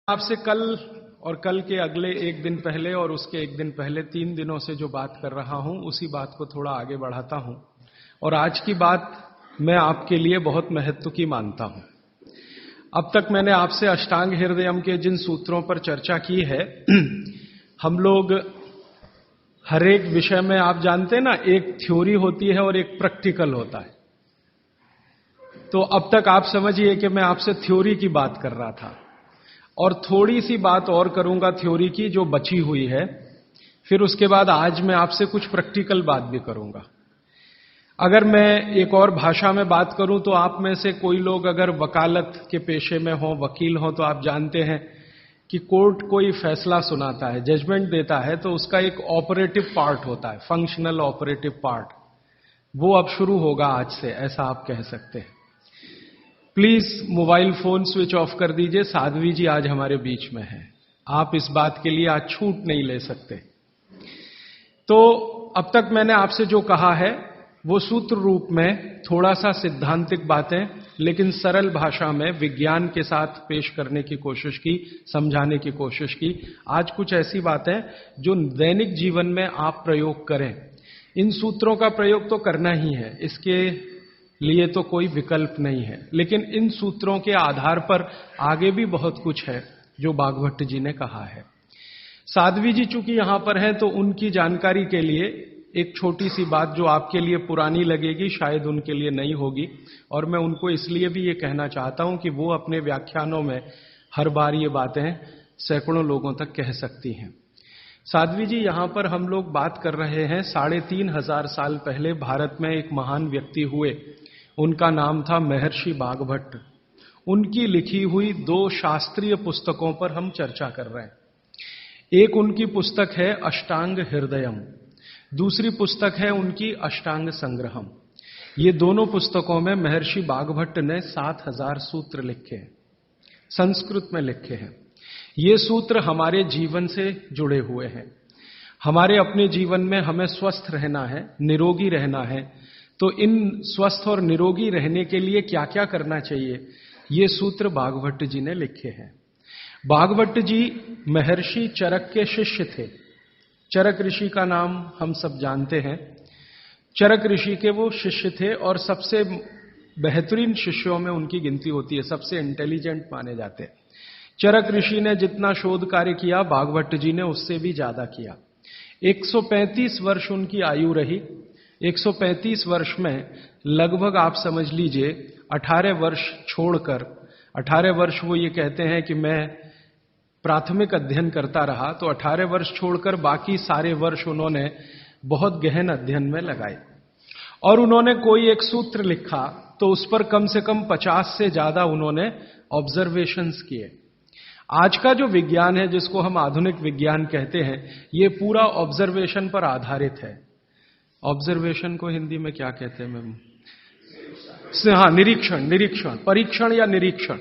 आपसे कल और कल के अगले एक दिन पहले और उसके एक दिन पहले 3 दिनों से जो बात कर रहा हूं उसी बात को थोड़ा आगे बढ़ाता हूं। और आज की बात मैं आपके लिए बहुत महत्व की मानता हूं। अब तक मैंने आपसे अष्टांग हृदयम के जिन सूत्रों पर चर्चा की है, हम लोग हर एक विषय में, आप जानते हैं ना, एक थ्योरी होती है और एक प्रैक्टिकल होता है। तो अब तक आप समझिए कि मैं आपसे थ्योरी की बात कर रहा था और थोड़ी सी बात और करूंगा थ्योरी की जो बची हुई है। फिर उसके बाद आज मैं आपसे कुछ प्रैक्टिकल बात भी करूंगा। अगर मैं एक और भाषा में बात करूं तो आप में से कोई लोग अगर वकालत के पेशे में हो, वकील हो, तो आप जानते हैं कि कोर्ट कोई फैसला सुनाता है, जजमेंट देता है, तो उसका एक ऑपरेटिव पार्ट होता है, फंक्शनल ऑपरेटिव पार्ट। वो अब शुरू होगा आज से, ऐसा आप कह सकते हैं। Please mobile phone switch off कर दीजिए। साध्वी जी आज हमारे बीच में है, आप इस बात के लिए आज छूट नहीं ले सकते। तो अब तक मैंने आपसे जो कहा है वो सूत्र रूप में थोड़ा सा सिद्धांतिक बातें, लेकिन सरल भाषा में विज्ञान के साथ पेश करने की कोशिश की, समझाने की कोशिश की। आज कुछ ऐसी बातें जो दैनिक जीवन में आप प्रयोग करें। इन सूत्रों का प्रयोग तो करना ही है, इसके लिए तो कोई विकल्प नहीं है, लेकिन इन सूत्रों के आधार पर आगे भी बहुत कुछ है जो भागवत जी ने कहा है। साध्वी जी चूंकि यहां पर हैं तो उनकी जानकारी के लिए एक छोटी सी बात जो आपके लिए पुरानी लगेगी, शायद उनके लिए नहीं होगी, और मैं उनको इसलिए भी ये कहना चाहता हूं कि वो अपने व्याख्यानों में हर बार ये बातें सैकड़ों लोगों तक कह सकती हैं। साध्वी जी, यहां पर हम लोग बात कर रहे हैं 3500 साल पहले भारत में एक महान व्यक्ति हुए, उनका नाम था महर्षि भागवत। उनकी लिखी हुई 2 शास्त्रीय पुस्तकों पर हम चर्चा कर रहे हैं। एक उनकी पुस्तक है अष्टांग हृदयम, दूसरी पुस्तक है उनकी अष्टांग संग्रहम। ये दोनों पुस्तकों में महर्षि भागवत ने 7000 सूत्र लिखे हैं, संस्कृत में लिखे हैं। ये सूत्र हमारे जीवन से जुड़े हुए हैं। हमारे अपने जीवन में हमें स्वस्थ रहना है, निरोगी रहना है, तो इन स्वस्थ और निरोगी रहने के लिए क्या क्या करना चाहिए, ये सूत्र भागवत जी ने लिखे हैं। भागवत जी महर्षि चरक के शिष्य थे। चरक ऋषि का नाम हम सब जानते हैं। चरक ऋषि के वो शिष्य थे और सबसे बेहतरीन शिष्यों में उनकी गिनती होती है, सबसे इंटेलिजेंट माने जाते हैं। चरक ऋषि ने जितना शोध कार्य किया, भागवत जी ने उससे भी ज्यादा किया। 135 वर्ष उनकी आयु रही। 135 वर्ष में लगभग आप समझ लीजिए 18 वर्ष छोड़कर, 18 वर्ष वो ये कहते हैं कि मैं प्राथमिक अध्ययन करता रहा, तो 18 वर्ष छोड़कर बाकी सारे वर्ष उन्होंने बहुत गहन अध्ययन में लगाए। और उन्होंने कोई एक सूत्र लिखा तो उस पर कम से कम 50 से ज्यादा उन्होंने ऑब्जर्वेशंस किए। आज का जो विज्ञान है, जिसको हम आधुनिक विज्ञान कहते हैं, ये पूरा ऑब्जर्वेशन पर आधारित है। ऑब्जर्वेशन को हिंदी में क्या कहते हैं मैम? हाँ, निरीक्षण, परीक्षण या निरीक्षण।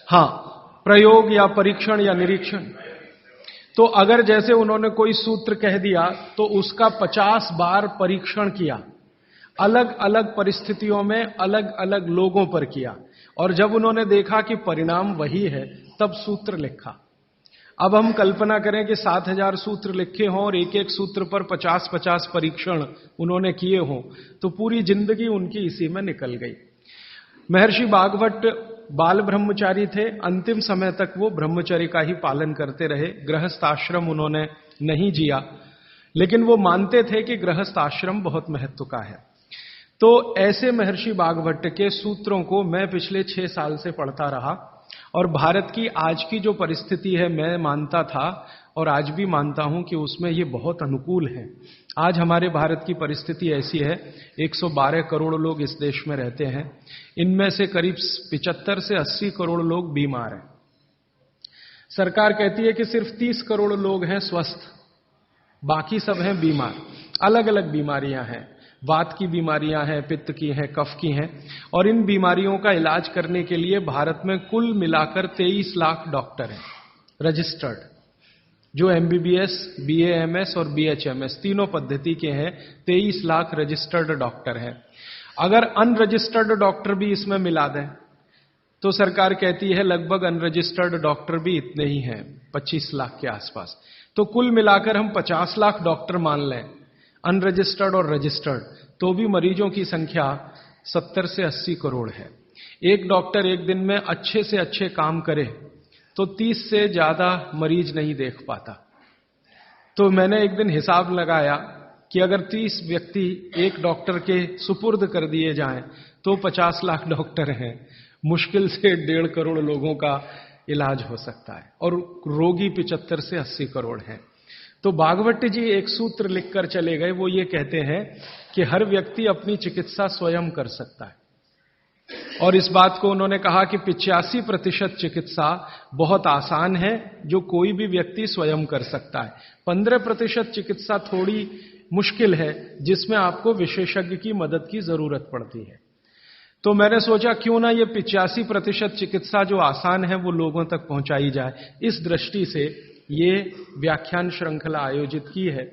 हाँ, प्रयोग या परीक्षण या निरीक्षण। तो अगर जैसे उन्होंने कोई सूत्र कह दिया तो उसका 50 बार परीक्षण किया, अलग अलग परिस्थितियों में अलग अलग लोगों पर किया, और जब उन्होंने देखा कि परिणाम वही है, तब सूत्र लिखा। अब हम कल्पना करें कि 7000 सूत्र लिखे हों और एक एक सूत्र पर 50-50 परीक्षण उन्होंने किए हों, तो पूरी जिंदगी उनकी इसी में निकल गई। महर्षि भागवत बाल ब्रह्मचारी थे। अंतिम समय तक वो ब्रह्मचर्य का ही पालन करते रहे, गृहस्थ आश्रम उन्होंने नहीं जिया, लेकिन वो मानते थे कि गृहस्थ आश्रम बहुत महत्व का है। तो ऐसे महर्षि भागवत के सूत्रों को मैं पिछले 6 साल से पढ़ता रहा, और भारत की आज की जो परिस्थिति है, मैं मानता था और आज भी मानता हूं कि उसमें ये बहुत अनुकूल है। आज हमारे भारत की परिस्थिति ऐसी है, 112 करोड़ लोग इस देश में रहते हैं। इनमें से करीब 75 से 80 करोड़ लोग बीमार हैं। सरकार कहती है कि सिर्फ 30 करोड़ लोग हैं स्वस्थ, बाकी सब हैं बीमार। अलग अलग बीमारियां हैं, वात की बीमारियां हैं, पित्त की हैं, कफ की हैं, और इन बीमारियों का इलाज करने के लिए भारत में कुल मिलाकर 23 लाख डॉक्टर हैं रजिस्टर्ड, जो एमबीबीएस, बीएएमएस और बीएचएमएस तीनों पद्धति के हैं। 23 लाख रजिस्टर्ड डॉक्टर हैं। अगर अनरजिस्टर्ड डॉक्टर भी इसमें मिला दें तो सरकार कहती है लगभग अनरजिस्टर्ड डॉक्टर भी इतने ही हैं, 25 लाख के आसपास। तो कुल मिलाकर हम 50 लाख डॉक्टर मान लें, अनरजिस्टर्ड और रजिस्टर्ड, तो भी मरीजों की संख्या 70 से 80 करोड़ है। एक डॉक्टर एक दिन में अच्छे से अच्छे काम करे तो 30 से ज्यादा मरीज नहीं देख पाता। तो मैंने एक दिन हिसाब लगाया कि अगर 30 व्यक्ति एक डॉक्टर के सुपुर्द कर दिए जाएं तो 50 लाख डॉक्टर हैं, मुश्किल से 1.5 करोड़ लोगों का इलाज हो सकता है, और रोगी 75 से 80 करोड़ हैं। तो भागवत जी एक सूत्र लिखकर चले गए, वो ये कहते हैं कि हर व्यक्ति अपनी चिकित्सा स्वयं कर सकता है। और इस बात को उन्होंने कहा कि 85% चिकित्सा बहुत आसान है, जो कोई भी व्यक्ति स्वयं कर सकता है। 15% चिकित्सा थोड़ी मुश्किल है, जिसमें आपको विशेषज्ञ की मदद की जरूरत पड़ती है। तो मैंने सोचा क्यों ना ये 85% चिकित्सा जो आसान है वो लोगों तक पहुंचाई जाए। इस दृष्टि से ये व्याख्यान श्रृंखला आयोजित की है।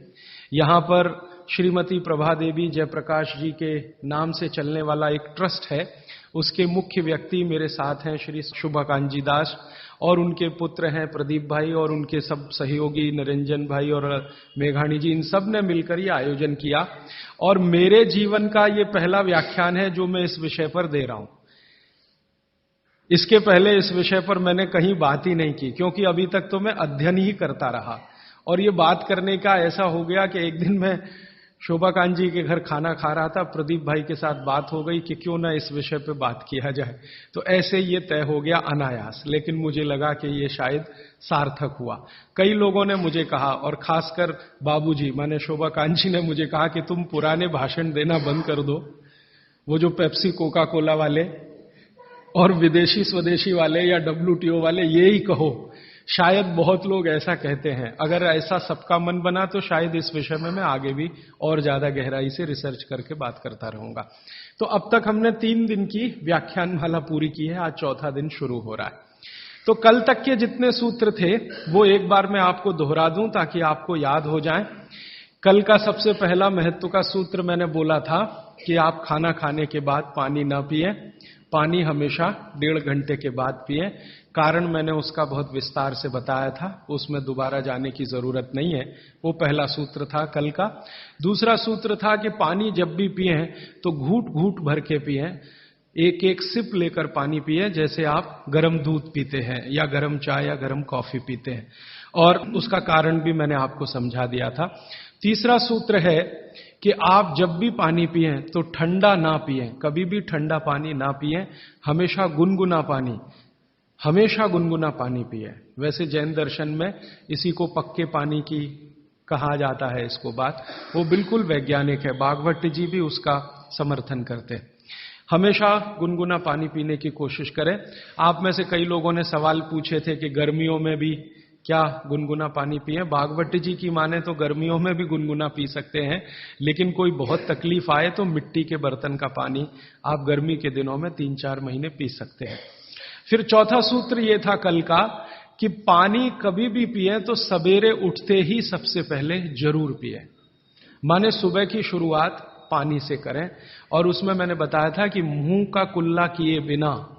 यहां पर श्रीमती प्रभा देवी जयप्रकाश जी के नाम से चलने वाला एक ट्रस्ट है, उसके मुख्य व्यक्ति मेरे साथ हैं श्री शुभकांत दास, और उनके पुत्र हैं प्रदीप भाई, और उनके सब सहयोगी निरंजन भाई और मेघाणी जी, इन सब ने मिलकर ये आयोजन किया। और मेरे जीवन का ये पहला व्याख्यान है जो मैं इस विषय पर दे रहा हूं। इसके पहले इस विषय पर मैंने कहीं बात ही नहीं की, क्योंकि अभी तक तो मैं अध्ययन ही करता रहा। और ये बात करने का ऐसा हो गया कि एक दिन मैं शोभाकांत जी के घर खाना खा रहा था, प्रदीप भाई के साथ बात हो गई कि क्यों ना इस विषय पे बात किया जाए। तो ऐसे ये तय हो गया अनायास, लेकिन मुझे लगा कि ये शायद सार्थक हुआ। कई लोगों ने मुझे कहा, और खासकर बाबूजी माने शोभाकांत जी ने मुझे कहा कि तुम पुराने भाषण देना बंद कर दो, वो जो पेप्सी कोका कोला वाले और विदेशी स्वदेशी वाले या WTO वाले ये ही कहो। शायद बहुत लोग ऐसा कहते हैं। अगर ऐसा सबका मन बना तो शायद इस विषय में मैं आगे भी और ज्यादा गहराई से रिसर्च करके बात करता रहूंगा। तो अब तक हमने 3 दिन की व्याख्यानमाला पूरी की है, आज चौथा दिन शुरू हो रहा है। तो कल तक के जितने सूत्र थे वो एक बार मैं आपको दोहरा दूं ताकि आपको याद हो जाए। कल का सबसे पहला महत्व का सूत्र मैंने बोला था कि आप खाना खाने के बाद पानी ना पिए, पानी हमेशा 1.5 घंटे के बाद पिए। कारण मैंने उसका बहुत विस्तार से बताया था, उसमें दोबारा जाने की जरूरत नहीं है। वो पहला सूत्र था कल का। दूसरा सूत्र था कि पानी जब भी पिए तो घूट घूट भर के पिए, एक एक सिप लेकर पानी पिए, जैसे आप गर्म दूध पीते हैं या गर्म चाय या गर्म कॉफी पीते हैं। और उसका कारण भी मैंने आपको समझा दिया था। तीसरा सूत्र है कि आप जब भी पानी पिए तो ठंडा ना पिए, कभी भी ठंडा पानी ना पिए, हमेशा गुनगुना पानी पिए। वैसे जैन दर्शन में इसी को पक्के पानी की कहा जाता है, इसको बात वो बिल्कुल वैज्ञानिक है। भागवत जी भी उसका समर्थन करते हैं। हमेशा गुनगुना पानी पीने की कोशिश करें। आप में से कई लोगों ने सवाल पूछे थे कि गर्मियों में भी क्या गुनगुना पानी पिए। भागवत जी की माने तो गर्मियों में भी गुनगुना पी सकते हैं, लेकिन कोई बहुत तकलीफ आए तो मिट्टी के बर्तन का पानी आप गर्मी के दिनों में 3-4 महीने पी सकते हैं। फिर चौथा सूत्र ये था कल का कि पानी कभी भी पिए तो सवेरे उठते ही सबसे पहले जरूर पिए, माने सुबह की शुरुआत पानी से करें। और उसमें मैंने बताया था कि मुंह का कुल्ला किए बिना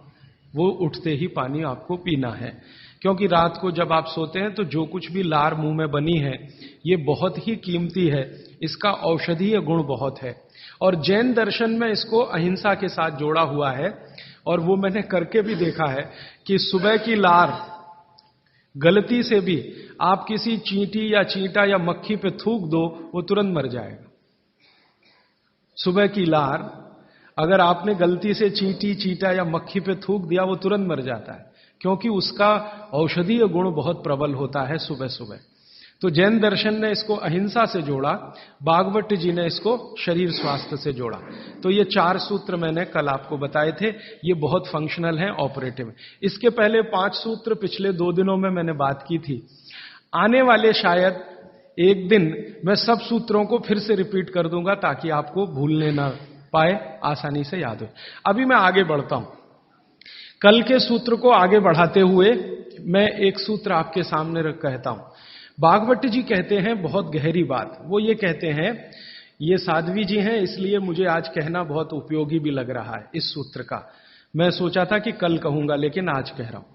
वो उठते ही पानी आपको पीना है, क्योंकि रात को जब आप सोते हैं तो जो कुछ भी लार मुंह में बनी है ये बहुत ही कीमती है, इसका औषधीय गुण बहुत है। और जैन दर्शन में इसको अहिंसा के साथ जोड़ा हुआ है, और वो मैंने करके भी देखा है कि सुबह की लार गलती से भी आप किसी चींटी या चींटा या मक्खी पे थूक दो, वो तुरंत मर जाएगा। सुबह की लार अगर आपने गलती से चींटी, चींटा या मक्खी पे थूक दिया, वो तुरंत मर जाता है, क्योंकि उसका औषधीय गुण बहुत प्रबल होता है सुबह सुबह। तो जैन दर्शन ने इसको अहिंसा से जोड़ा, भागवत जी ने इसको शरीर स्वास्थ्य से जोड़ा। तो ये 4 सूत्र मैंने कल आपको बताए थे, ये बहुत फंक्शनल हैं, ऑपरेटिव। इसके पहले 5 सूत्र पिछले 2 दिनों में मैंने बात की थी। आने वाले शायद एक दिन मैं सब सूत्रों को फिर से रिपीट कर दूंगा ताकि आपको भूलने ना पाए, आसानी से याद हो। अभी मैं आगे बढ़ता हूं। कल के सूत्र को आगे बढ़ाते हुए मैं एक सूत्र आपके सामने रख कहता हूं। भागवत जी कहते हैं बहुत गहरी बात। वो ये कहते हैं, ये साध्वी जी हैं इसलिए मुझे आज कहना बहुत उपयोगी भी लग रहा है इस सूत्र का। मैं सोचा था कि कल कहूंगा, लेकिन आज कह रहा हूं।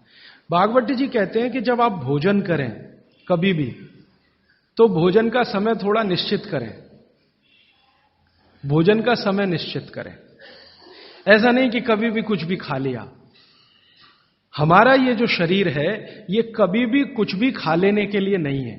भागवत जी कहते हैं कि जब आप भोजन करें कभी भी, तो भोजन का समय थोड़ा निश्चित करें। भोजन का समय निश्चित करें। ऐसा नहीं कि कभी भी कुछ भी खा लिया। हमारा ये जो शरीर है, ये कभी भी कुछ भी खा लेने के लिए नहीं है।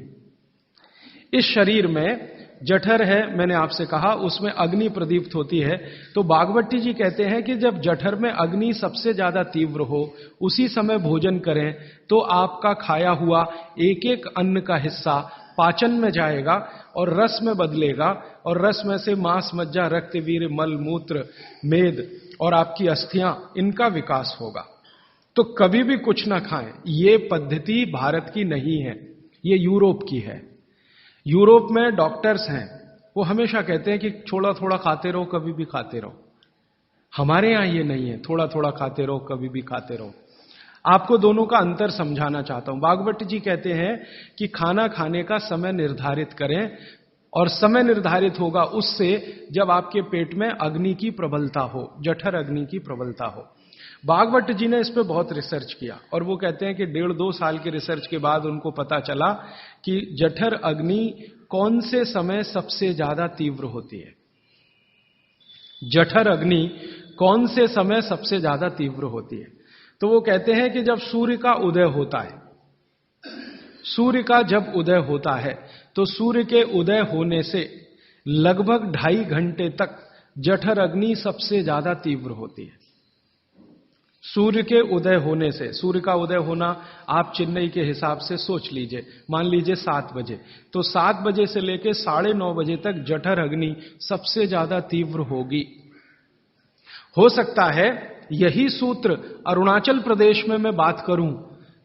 इस शरीर में जठर है, मैंने आपसे कहा, उसमें अग्नि प्रदीप्त होती है। तो भागवत जी कहते हैं कि जब जठर में अग्नि सबसे ज्यादा तीव्र हो, उसी समय भोजन करें, तो आपका खाया हुआ एक एक अन्न का हिस्सा पाचन में जाएगा और रस में बदलेगा, और रस में से मांस, मज्जा, रक्त, वीर्य, मल, मूत्र, मेद और आपकी अस्थियां, इनका विकास होगा। तो कभी भी कुछ ना खाएं। ये पद्धति भारत की नहीं है, ये यूरोप की है। यूरोप में डॉक्टर्स हैं, वो हमेशा कहते हैं कि थोड़ा थोड़ा खाते रहो, कभी भी खाते रहो। हमारे यहां ये नहीं है, थोड़ा थोड़ा खाते रहो, कभी भी खाते रहो। आपको दोनों का अंतर समझाना चाहता हूं। भागवत जी कहते हैं कि खाना खाने का समय निर्धारित करें, और समय निर्धारित होगा उससे जब आपके पेट में अग्नि की प्रबलता हो, जठर अग्नि की प्रबलता हो। भागवत जी ने इस पे बहुत रिसर्च किया, और वो कहते हैं कि 1.5-2 साल के रिसर्च के बाद उनको पता चला कि जठर अग्नि कौन से समय सबसे ज्यादा तीव्र होती है। जठर अग्नि कौन से समय सबसे ज्यादा तीव्र होती है? तो वो कहते हैं कि जब सूर्य का उदय होता है, सूर्य का जब उदय होता है, तो सूर्य के उदय होने से लगभग 2.5 घंटे तक जठर अग्नि सबसे ज्यादा तीव्र होती है। सूर्य के उदय होने से, सूर्य का उदय होना आप चेन्नई के हिसाब से सोच लीजिए, मान लीजिए 7 बजे, तो 7 बजे से लेकर 9:30 बजे तक जठर अग्नि सबसे ज्यादा तीव्र होगी। हो सकता है यही सूत्र अरुणाचल प्रदेश में मैं बात करूं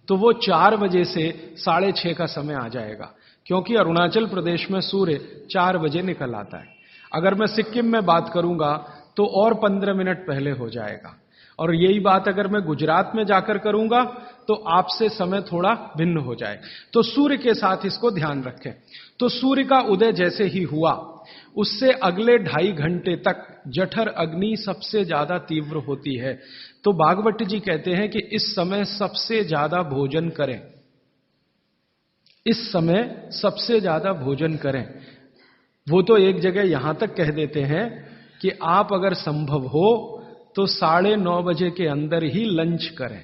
तो वो 4 बजे से 6:30 का समय आ जाएगा, क्योंकि अरुणाचल प्रदेश में सूर्य 4 बजे निकल आता है। अगर मैं सिक्किम में बात करूंगा तो और 15 मिनट पहले हो जाएगा, और यही बात अगर मैं गुजरात में जाकर करूंगा तो आपसे समय थोड़ा भिन्न हो जाए। तो सूर्य के साथ इसको ध्यान रखें। तो सूर्य का उदय जैसे ही हुआ, उससे अगले 2.5 घंटे तक जठर अग्नि सबसे ज्यादा तीव्र होती है। तो भागवत जी कहते हैं कि इस समय सबसे ज्यादा भोजन करें, इस समय सबसे ज्यादा भोजन करें। वो तो एक जगह यहां तक कह देते हैं कि आप अगर संभव हो तो 9:30 बजे के अंदर ही लंच करें।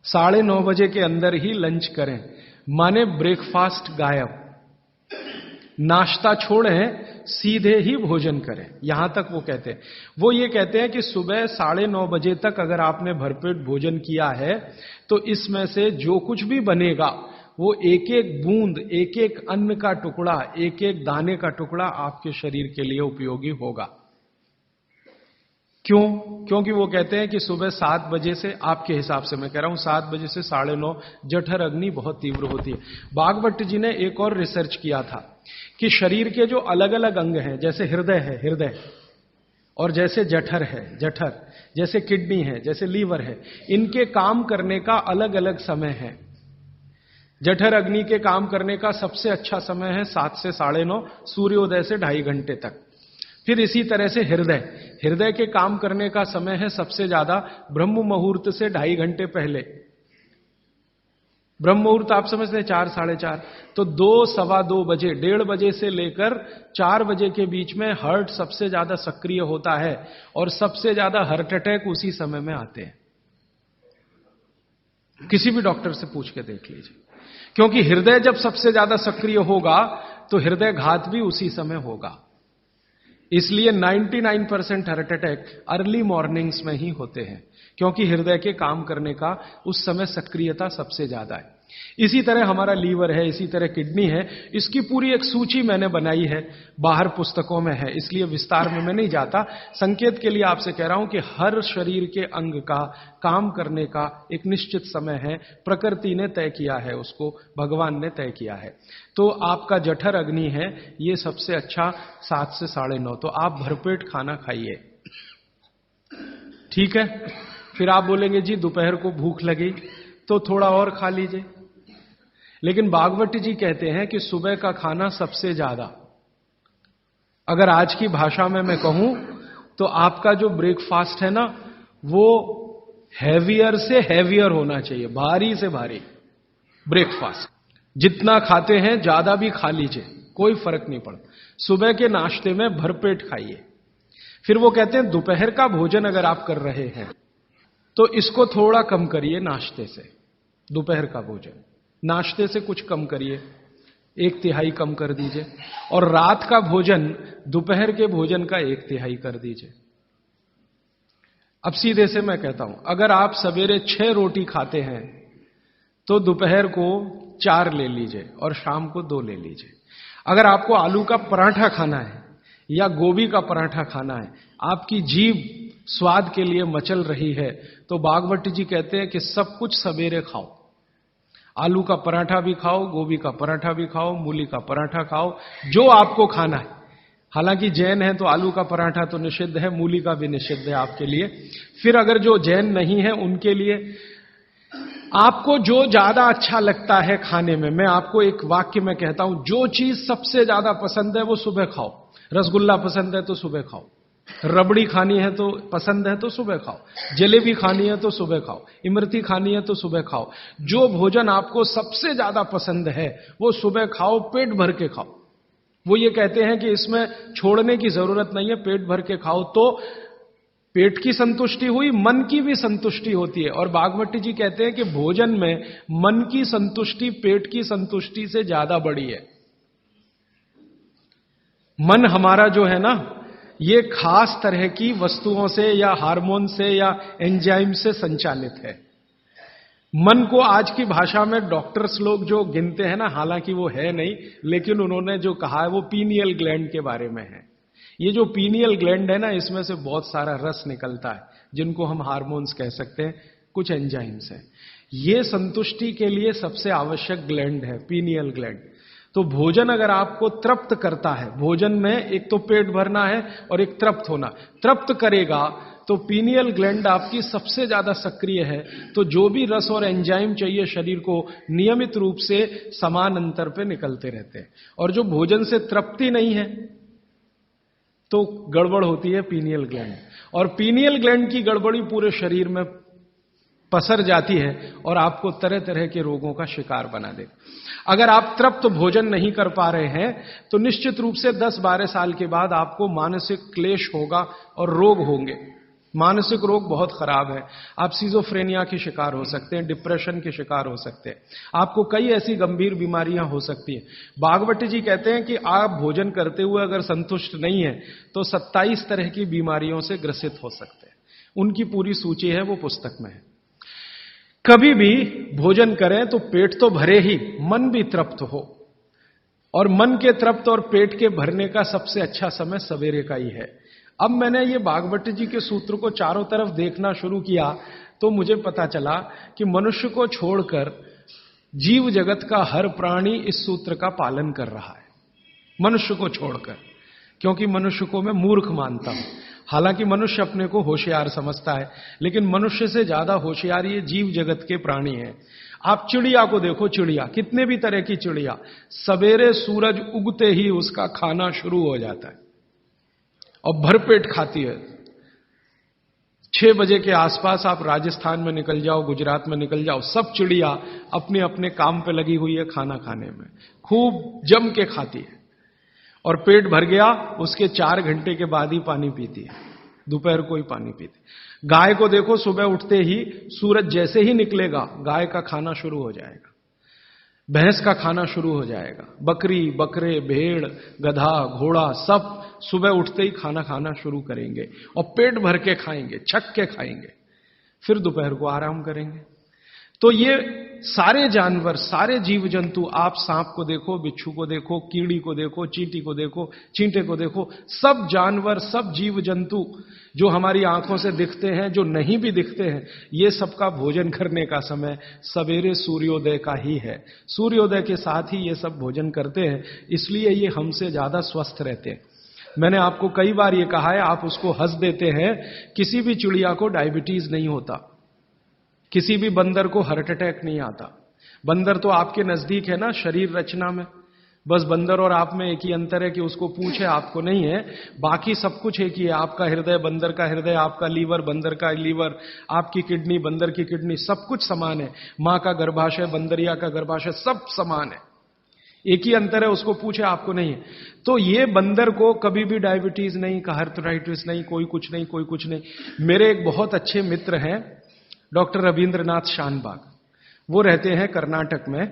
9:30 बजे के अंदर ही लंच करें, माने ब्रेकफास्ट गायब, नाश्ता छोड़ें, सीधे ही भोजन करें। यहां तक वो कहते हैं। वो ये कहते हैं कि सुबह 9:30 बजे तक अगर आपने भरपेट भोजन किया है, तो इसमें से जो कुछ भी बनेगा वो एक एक बूंद, एक एक अन्न का टुकड़ा, एक एक दाने का टुकड़ा आपके शरीर के लिए उपयोगी होगा। क्यों? क्योंकि वो कहते हैं कि सुबह 7 बजे से, आपके हिसाब से मैं कह रहा हूं, 7 बजे से 9:30 जठर अग्नि बहुत तीव्र होती है। भागवत जी ने एक और रिसर्च किया था कि शरीर के जो अलग अलग अंग हैं, जैसे हृदय है, हृदय, और जैसे जठर है, जठर, जैसे किडनी है, जैसे लीवर है, इनके काम करने का अलग अलग समय है। जठर अग्नि के काम करने का सबसे अच्छा समय है 7 से 9:30, सूर्योदय से 2.5 घंटे तक। फिर इसी तरह से हृदय, हृदय के काम करने का समय है सबसे ज्यादा ब्रह्म मुहूर्त से 2.5 घंटे पहले। ब्रह्म मुहूर्त आप समझते हैं 4, 4:30, तो 2, 2:15 बजे, 1:30 बजे से लेकर 4 बजे के बीच में हार्ट सबसे ज्यादा सक्रिय होता है, और सबसे ज्यादा हार्ट अटैक उसी समय में आते हैं। किसी भी डॉक्टर से पूछ के देख लीजिए, क्योंकि हृदय जब सबसे ज्यादा सक्रिय होगा तो हृदय घात भी उसी समय होगा। इसलिए 99% हार्ट अटैक अर्ली मॉर्निंग्स में ही होते हैं, क्योंकि हृदय के काम करने का उस समय सक्रियता सबसे ज्यादा है। इसी तरह हमारा लीवर है, इसी तरह किडनी है। इसकी पूरी एक सूची मैंने बनाई है, बाहर पुस्तकों में है, इसलिए विस्तार में मैं नहीं जाता। संकेत के लिए आपसे कह रहा हूं कि हर शरीर के अंग का काम करने का एक निश्चित समय है, प्रकृति ने तय किया है, उसको भगवान ने तय किया है। तो आपका जठर अग्नि है, ये सबसे अच्छा 7 से 9:30। तो आप भरपेट खाना खाइए, ठीक है? फिर आप बोलेंगे जी दोपहर को भूख लगी तो थोड़ा और खा लीजिए, लेकिन भागवत जी कहते हैं कि सुबह का खाना सबसे ज्यादा, अगर आज की भाषा में मैं कहूं तो आपका जो ब्रेकफास्ट है ना, वो हैवियर से हैवियर होना चाहिए, भारी से भारी ब्रेकफास्ट। जितना खाते हैं ज्यादा भी खा लीजिए, कोई फर्क नहीं पड़ता। सुबह के नाश्ते में भरपेट खाइए। फिर वो कहते हैं दोपहर का भोजन अगर आप कर रहे हैं तो इसको थोड़ा कम करिए नाश्ते से। दोपहर का भोजन नाश्ते से कुछ कम करिए, 1/3 कम कर दीजिए। और रात का भोजन दोपहर के भोजन का 1/3 कर दीजिए। अब सीधे से मैं कहता हूं, अगर आप सवेरे 6 रोटी खाते हैं तो दोपहर को 4 ले लीजिए और शाम को 2 ले लीजिए। अगर आपको आलू का पराठा खाना है या गोभी का पराठा खाना है, आपकी जीभ स्वाद के लिए मचल रही है, तो भागवत जी कहते हैं कि सब कुछ सवेरे खाओ। आलू का पराठा भी खाओ, गोभी का पराठा भी खाओ, मूली का पराठा खाओ, जो आपको खाना है। हालांकि जैन है तो आलू का पराठा तो निषिद्ध है, मूली का भी निषिद्ध है आपके लिए। फिर अगर जो जैन नहीं है उनके लिए आपको जो ज्यादा अच्छा लगता है खाने में, मैं आपको एक वाक्य में कहता हूं, जो चीज सबसे ज्यादा पसंद है वो सुबह खाओ। रसगुल्ला पसंद है तो सुबह खाओ, रबड़ी खानी है तो पसंद है तो सुबह खाओ, जलेबी खानी है तो सुबह खाओ, इमरती खानी है तो सुबह खाओ। जो भोजन आपको सबसे ज्यादा पसंद है वो सुबह खाओ, पेट भर के खाओ। वो ये कहते हैं कि इसमें छोड़ने की जरूरत नहीं है, पेट भर के खाओ तो पेट की संतुष्टि हुई, मन की भी संतुष्टि होती है। और भागवत जी कहते हैं कि भोजन में मन की संतुष्टि पेट की संतुष्टि से ज्यादा बड़ी है। मन हमारा जो है ना, ये खास तरह की वस्तुओं से या हार्मोन से या एंजाइम से संचालित है। मन को आज की भाषा में डॉक्टर्स लोग जो गिनते हैं ना, हालांकि वो है नहीं, लेकिन उन्होंने जो कहा है वो पीनियल ग्लैंड के बारे में है। ये जो पीनियल ग्लैंड है ना, इसमें से बहुत सारा रस निकलता है, जिनको हम हार्मोन्स कह सकते हैं, कुछ एंजाइम्स हैं। ये संतुष्टि के लिए सबसे आवश्यक ग्लैंड है पीनियल ग्लैंड। तो भोजन अगर आपको तृप्त करता है, भोजन में एक तो पेट भरना है और एक तृप्त होना, तृप्त करेगा तो पीनियल ग्लैंड आपकी सबसे ज्यादा सक्रिय है। तो जो भी रस और एंजाइम चाहिए शरीर को, नियमित रूप से समान अंतर पे निकलते रहते हैं। और जो भोजन से तृप्ति नहीं है तो गड़बड़ होती है पीनियल ग्लैंड, और पीनियल ग्लैंड की गड़बड़ी पूरे शरीर में पसर जाती है और आपको तरह तरह के रोगों का शिकार बना देगा। अगर आप तृप्त भोजन नहीं कर पा रहे हैं तो निश्चित रूप से 10-12 साल के बाद आपको मानसिक क्लेश होगा और रोग होंगे। मानसिक रोग बहुत खराब है। आप सिजोफ्रेनिया के शिकार हो सकते हैं, डिप्रेशन के शिकार हो सकते हैं, आपको कई ऐसी गंभीर बीमारियां हो सकती हैं। भागवत जी कहते हैं कि आप भोजन करते हुए अगर संतुष्ट नहीं है तो 27 तरह की बीमारियों से ग्रसित हो सकते हैं। उनकी पूरी सूची है, वो पुस्तक में है। कभी भी भोजन करें तो पेट तो भरे ही, मन भी तृप्त हो। और मन के तृप्त और पेट के भरने का सबसे अच्छा समय सवेरे का ही है। अब मैंने ये भागवत जी के सूत्र को चारों तरफ देखना शुरू किया तो मुझे पता चला कि मनुष्य को छोड़कर जीव जगत का हर प्राणी इस सूत्र का पालन कर रहा है, मनुष्य को छोड़कर। क्योंकि मनुष्य को मैं मूर्ख मानता हूं। हालांकि मनुष्य अपने को होशियार समझता है, लेकिन मनुष्य से ज्यादा होशियार ये जीव जगत के प्राणी हैं। आप चिड़िया को देखो, चिड़िया, कितने भी तरह की चिड़िया, सवेरे सूरज उगते ही उसका खाना शुरू हो जाता है और भरपेट खाती है। 6 बजे के आसपास आप राजस्थान में निकल जाओ, गुजरात में निकल जाओ, सब चिड़िया अपने अपने काम पे लगी हुई है, खाना खाने में खूब जम के खाती है। और पेट भर गया, उसके 4 घंटे के बाद ही पानी पीती है, दोपहर को ही पानी पीती। गाय को देखो, सुबह उठते ही सूरज जैसे ही निकलेगा गाय का खाना शुरू हो जाएगा, भैंस का खाना शुरू हो जाएगा। बकरी, बकरे, भेड़, गधा, घोड़ा सब सुबह उठते ही खाना खाना शुरू करेंगे और पेट भर के खाएंगे, छक के खाएंगे, फिर दोपहर को आराम करेंगे। तो ये सारे जानवर, सारे जीव जंतु, आप सांप को देखो, बिच्छू को देखो, कीड़ी को देखो, चींटी को देखो, चींटे को देखो, सब जानवर, सब जीव जंतु जो हमारी आंखों से दिखते हैं, जो नहीं भी दिखते हैं, ये सबका भोजन करने का समय सवेरे सूर्योदय का ही है। सूर्योदय के साथ ही ये सब भोजन करते हैं, इसलिए ये हमसे ज्यादा स्वस्थ रहते हैं। मैंने आपको कई बार ये कहा है, आप उसको हंस देते हैं, किसी भी चिड़िया को डायबिटीज नहीं होता, किसी भी बंदर को हार्ट अटैक नहीं आता। बंदर तो आपके नजदीक है ना शरीर रचना में, बस बंदर और आप में एक ही अंतर है कि उसको पूंछ है, आपको नहीं है। बाकी सब कुछ एक ही है। आपका हृदय बंदर का हृदय, आपका लीवर बंदर का लीवर, आपकी किडनी बंदर की किडनी, सब कुछ समान है। मां का गर्भाशय, बंदरिया का गर्भाशय, सब समान है। एक ही अंतर है, उसको पूछे, आपको नहीं है। तो ये बंदर को कभी भी डायबिटीज नहीं, आर्थराइटिस नहीं, कोई कुछ नहीं, कोई कुछ नहीं। मेरे एक बहुत अच्छे मित्र हैं डॉक्टर रविंद्रनाथ शानबाग, वो रहते हैं कर्नाटक में।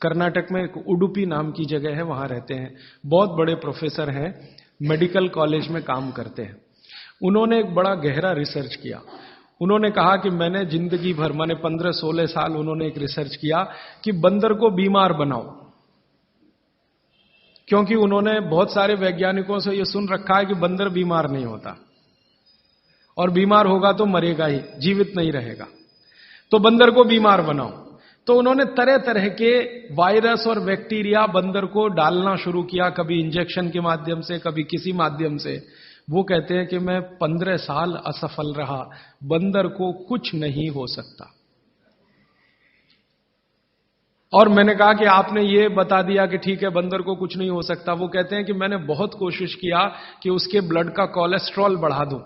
कर्नाटक में एक उडुपी नाम की जगह है, वहां रहते हैं। बहुत बड़े प्रोफेसर हैं, मेडिकल कॉलेज में काम करते हैं। उन्होंने एक बड़ा गहरा रिसर्च किया। उन्होंने कहा कि मैंने जिंदगी भर, माने 15-16 साल उन्होंने एक रिसर्च किया कि बंदर को बीमार बनाओ। क्योंकि उन्होंने बहुत सारे वैज्ञानिकों से यह सुन रखा है कि बंदर बीमार नहीं होता, और बीमार होगा तो मरेगा ही, जीवित नहीं रहेगा। तो बंदर को बीमार बनाओ। तो उन्होंने तरह तरह के वायरस और बैक्टीरिया बंदर को डालना शुरू किया, कभी इंजेक्शन के माध्यम से, कभी किसी माध्यम से। वो कहते हैं कि मैं 15 साल असफल रहा, बंदर को कुछ नहीं हो सकता। और मैंने कहा कि आपने ये बता दिया कि ठीक है बंदर को कुछ नहीं हो सकता। वो कहते हैं कि मैंने बहुत कोशिश किया कि उसके ब्लड का कोलेस्ट्रॉल बढ़ा दूं,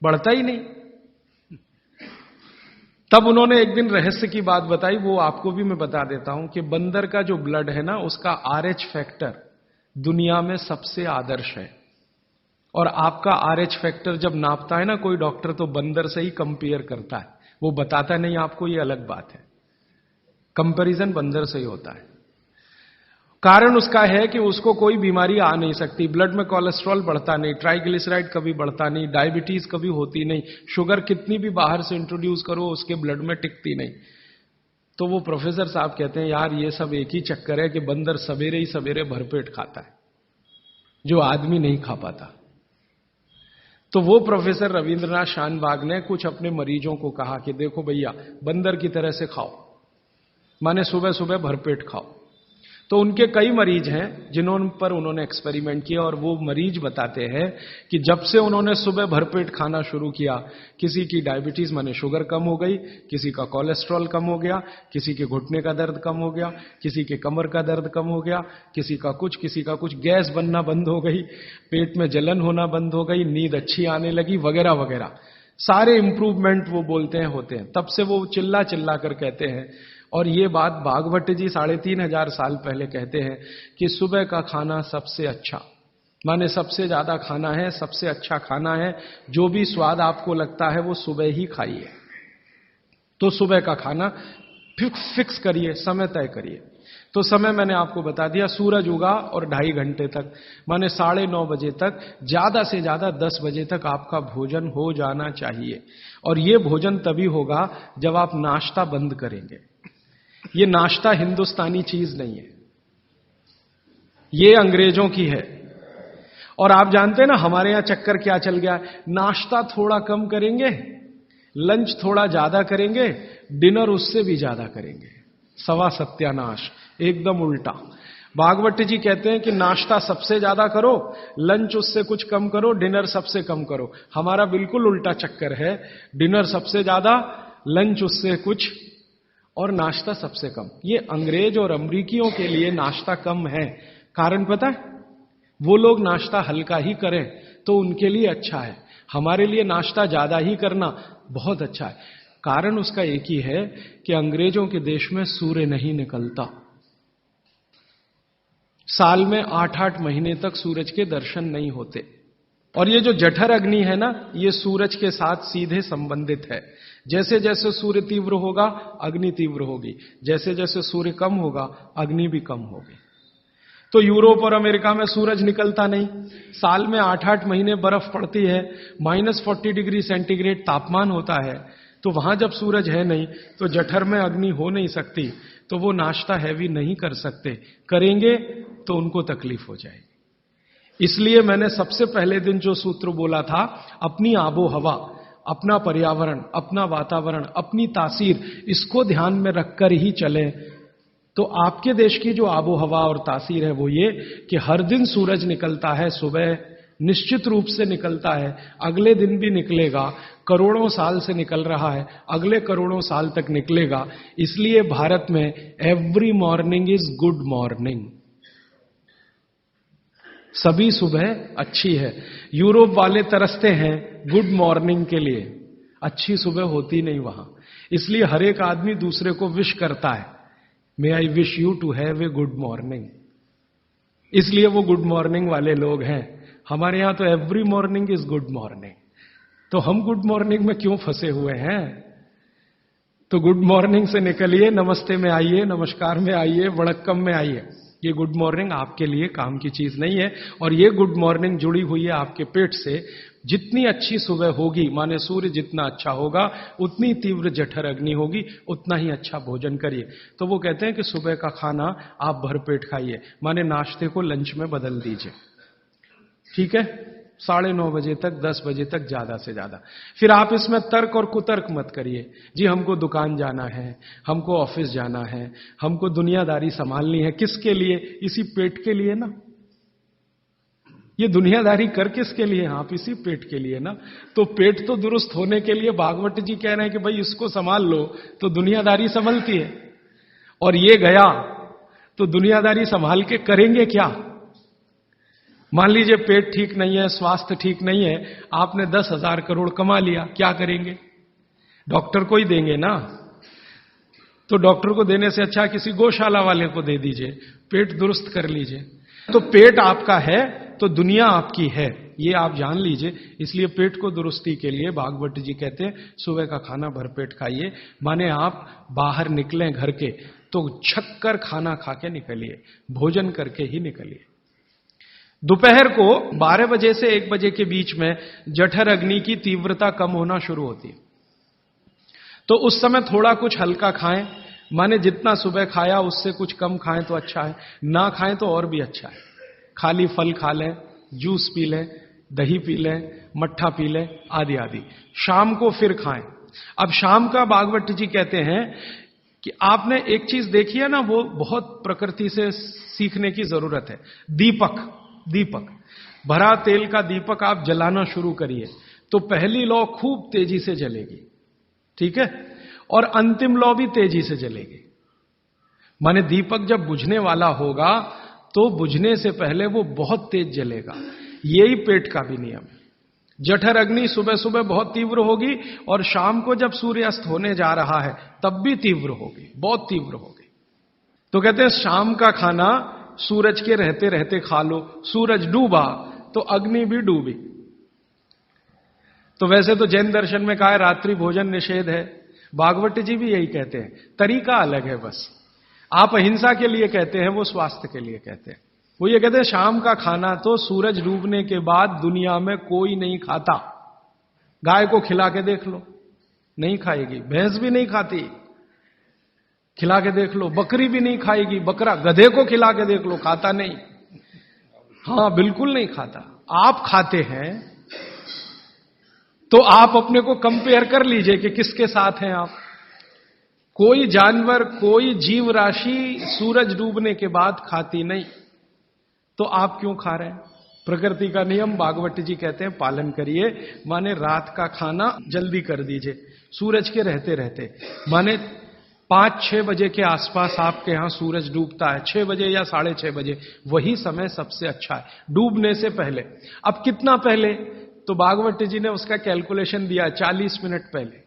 बढ़ता ही नहीं। तब उन्होंने एक दिन रहस्य की बात बताई, वो आपको भी मैं बता देता हूं कि बंदर का जो ब्लड है ना, उसका RH फैक्टर दुनिया में सबसे आदर्श है। और आपका RH फैक्टर जब नापता है ना कोई डॉक्टर, तो बंदर से ही कंपेयर करता है, वो बताता नहीं आपको, ये अलग बात है। कंपैरिजन बंदर से ही होता है। कारण उसका है कि उसको कोई बीमारी आ नहीं सकती, ब्लड में कोलेस्ट्रॉल बढ़ता नहीं, ट्राइग्लिसराइड कभी बढ़ता नहीं, डायबिटीज कभी होती नहीं, शुगर कितनी भी बाहर से इंट्रोड्यूस करो उसके ब्लड में टिकती नहीं। तो वो प्रोफेसर साहब कहते हैं यार ये सब एक ही चक्कर है कि बंदर सवेरे ही सवेरे भरपेट खाता है, जो आदमी नहीं खा पाता। तो वो प्रोफेसर रविंद्रनाथ शानबाग ने कुछ अपने मरीजों को कहा कि देखो भैया, बंदर की तरह से खाओ, माने सुबह सुबह भरपेट खाओ। तो उनके कई मरीज हैं जिन्होंने पर उन्होंने एक्सपेरिमेंट किया, और वो मरीज बताते हैं कि जब से उन्होंने सुबह भरपेट खाना शुरू किया, किसी की डायबिटीज माने शुगर कम हो गई, किसी का कोलेस्ट्रॉल कम हो गया, किसी के घुटने का दर्द कम हो गया, किसी के कमर का दर्द कम हो गया, किसी का कुछ, गैस बनना बंद हो गई, पेट में जलन होना बंद हो गई, नींद अच्छी आने लगी, वगैरह वगैरह सारे इंप्रूवमेंट वो बोलते हैं होते हैं। तब से वो चिल्ला चिल्ला कर कहते हैं, और ये बात भागवत जी 3500 साल पहले कहते हैं कि सुबह का खाना सबसे अच्छा, माने सबसे ज्यादा खाना है, सबसे अच्छा खाना है। जो भी स्वाद आपको लगता है वो सुबह ही खाइए। तो सुबह का खाना फिक्स करिए, समय तय करिए। तो समय मैंने आपको बता दिया, सूरज उगा और 2.5 घंटे तक, माने 9:30 बजे तक, ज्यादा से ज्यादा 10 बजे तक आपका भोजन हो जाना चाहिए। और ये भोजन तभी होगा जब आप नाश्ता बंद करेंगे। ये नाश्ता हिंदुस्तानी चीज नहीं है, ये अंग्रेजों की है। और आप जानते हैं ना हमारे यहां चक्कर क्या चल गया, नाश्ता थोड़ा कम करेंगे, लंच थोड़ा ज्यादा करेंगे, डिनर उससे भी ज्यादा करेंगे। सवा सत्यानाश, एकदम उल्टा। भागवत जी कहते हैं कि नाश्ता सबसे ज्यादा करो, लंच उससे कुछ कम करो, डिनर सबसे कम करो। हमारा बिल्कुल उल्टा चक्कर है, डिनर सबसे ज्यादा, लंच उससे कुछ, और नाश्ता सबसे कम। ये अंग्रेज और अमरीकियों के लिए नाश्ता कम है। कारण पता है, वो लोग नाश्ता हल्का ही करें तो उनके लिए अच्छा है, हमारे लिए नाश्ता ज्यादा ही करना बहुत अच्छा है। कारण उसका एक ही है कि अंग्रेजों के देश में सूर्य नहीं निकलता। साल में 8-8 महीने तक सूरज के दर्शन नहीं होते। और ये जो जठर अग्नि है ना, ये सूरज के साथ सीधे संबंधित है। जैसे जैसे सूर्य तीव्र होगा, अग्नि तीव्र होगी, जैसे जैसे सूर्य कम होगा, अग्नि भी कम होगी। तो यूरोप और अमेरिका में सूरज निकलता नहीं, साल में 8-8 महीने बर्फ पड़ती है, -40 डिग्री सेंटीग्रेड तापमान होता है। तो वहां जब सूरज है नहीं, तो जठर में अग्नि हो नहीं सकती, तो वो नाश्ता हैवी नहीं कर सकते, करेंगे तो उनको तकलीफ हो जाएगी। इसलिए मैंने सबसे पहले दिन जो सूत्र बोला था, अपनी आबो हवा, अपना पर्यावरण, अपना वातावरण, अपनी तासीर, इसको ध्यान में रखकर ही चलें। तो आपके देश की जो आबो हवा और तासीर है वो ये कि हर दिन सूरज निकलता है, सुबह निश्चित रूप से निकलता है, अगले दिन भी निकलेगा, करोड़ों साल से निकल रहा है, अगले करोड़ों साल तक निकलेगा। इसलिए भारत में every morning is good morning. सभी सुबह अच्छी है। यूरोप वाले तरसते हैं गुड मॉर्निंग के लिए, अच्छी सुबह होती नहीं वहां, इसलिए हर एक आदमी दूसरे को विश करता है, may I wish you to have a good morning, इसलिए वो गुड मॉर्निंग वाले लोग हैं। हमारे यहां तो every morning is good morning, तो हम गुड मॉर्निंग में क्यों फंसे हुए हैं? तो गुड मॉर्निंग से निकलिए, नमस्ते में आइए, नमस्कार में आइए, वड़क्कम में आइए। ये गुड मॉर्निंग आपके लिए काम की चीज नहीं है, और ये गुड मॉर्निंग जुड़ी हुई है आपके पेट से। जितनी अच्छी सुबह होगी, माने सूर्य जितना अच्छा होगा, उतनी तीव्र जठर अग्नि होगी, उतना ही अच्छा भोजन करिए। तो वो कहते हैं कि सुबह का खाना आप भरपेट खाइए, माने नाश्ते को लंच में बदल दीजिए, ठीक है, 9:30 बजे तक, 10 बजे तक ज्यादा से ज्यादा। फिर आप इसमें तर्क और कुतर्क मत करिए, जी हमको दुकान जाना है, हमको ऑफिस जाना है, हमको दुनियादारी संभालनी है, किसके लिए? इसी पेट के लिए ना। ये दुनियादारी कर किसके लिए? आप इसी पेट के लिए ना। तो पेट तो दुरुस्त होने के लिए भागवत जी कह रहे हैं कि भाई इसको संभाल लो तो दुनियादारी संभलती है। और ये गया तो दुनियादारी संभाल के करेंगे क्या? मान लीजिए पेट ठीक नहीं है, स्वास्थ्य ठीक नहीं है, आपने 10,000 करोड़ कमा लिया, क्या करेंगे? डॉक्टर को ही देंगे ना। तो डॉक्टर को देने से अच्छा किसी गौशाला वाले को दे दीजिए, पेट दुरुस्त कर लीजिए। तो पेट आपका है तो दुनिया आपकी है, ये आप जान लीजिए। इसलिए पेट को दुरुस्ती के लिए भागवत जी कहते हैं सुबह का खाना भरपेट खाइए, माने आप बाहर निकलें घर के तो छक्कर खाना खा के निकलिए, भोजन करके ही निकलिए। दोपहर को 12 बजे से 1 बजे के बीच में जठर अग्नि की तीव्रता कम होना शुरू होती है, तो उस समय थोड़ा कुछ हल्का खाएं, माने जितना सुबह खाया उससे कुछ कम खाएं तो अच्छा है, ना खाएं तो और भी अच्छा है। खाली फल खा लें, जूस पी लें, दही पी लें, मट्ठा पी लें, आदि आदि। शाम को फिर खाएं। अब शाम का भागवत जी कहते हैं कि आपने एक चीज देखी है ना, वो बहुत प्रकृति से सीखने की जरूरत है। दीपक भरा तेल का दीपक आप जलाना शुरू करिए तो पहली लौ खूब तेजी से जलेगी, ठीक है, और अंतिम लौ भी तेजी से जलेगी। माने दीपक जब बुझने वाला होगा तो बुझने से पहले वो बहुत तेज जलेगा। यही पेट का भी नियम है। जठर अग्नि सुबह सुबह बहुत तीव्र होगी और शाम को जब सूर्यास्त होने जा रहा है तब भी तीव्र होगी, बहुत तीव्र होगी। तो कहते हैं शाम का खाना सूरज के रहते रहते खा लो, सूरज डूबा तो अग्नि भी डूबी। तो वैसे तो जैन दर्शन में कहा है रात्रि भोजन निषेध है, भागवत जी भी यही कहते हैं, तरीका अलग है बस। आप अहिंसा के लिए कहते हैं, वो स्वास्थ्य के लिए कहते हैं। वो ये कहते हैं शाम का खाना तो सूरज डूबने के बाद दुनिया में कोई नहीं खाता। गाय को खिला के देख लो, नहीं खाएगी, भैंस भी नहीं खाती, खिला के देख लो, बकरी भी नहीं खाएगी, बकरा गधे को खिला के देख लो, खाता नहीं, हां बिल्कुल नहीं खाता। आप खाते हैं तो आप अपने को कंपेयर कर लीजिए कि किसके साथ हैं आप। कोई जानवर, कोई जीव राशि सूरज डूबने के बाद खाती नहीं, तो आप क्यों खा रहे हैं? प्रकृति का नियम भागवत जी कहते हैं पालन करिए, माने रात का खाना जल्दी कर दीजिए सूरज के रहते रहते। माने 5-6 बजे के आसपास आपके यहां सूरज डूबता है, 6 बजे या 6:30 बजे, वही समय सबसे अच्छा है, डूबने से पहले। अब कितना पहले? तो भागवत जी ने उसका कैलकुलेशन दिया, 40 मिनट पहले।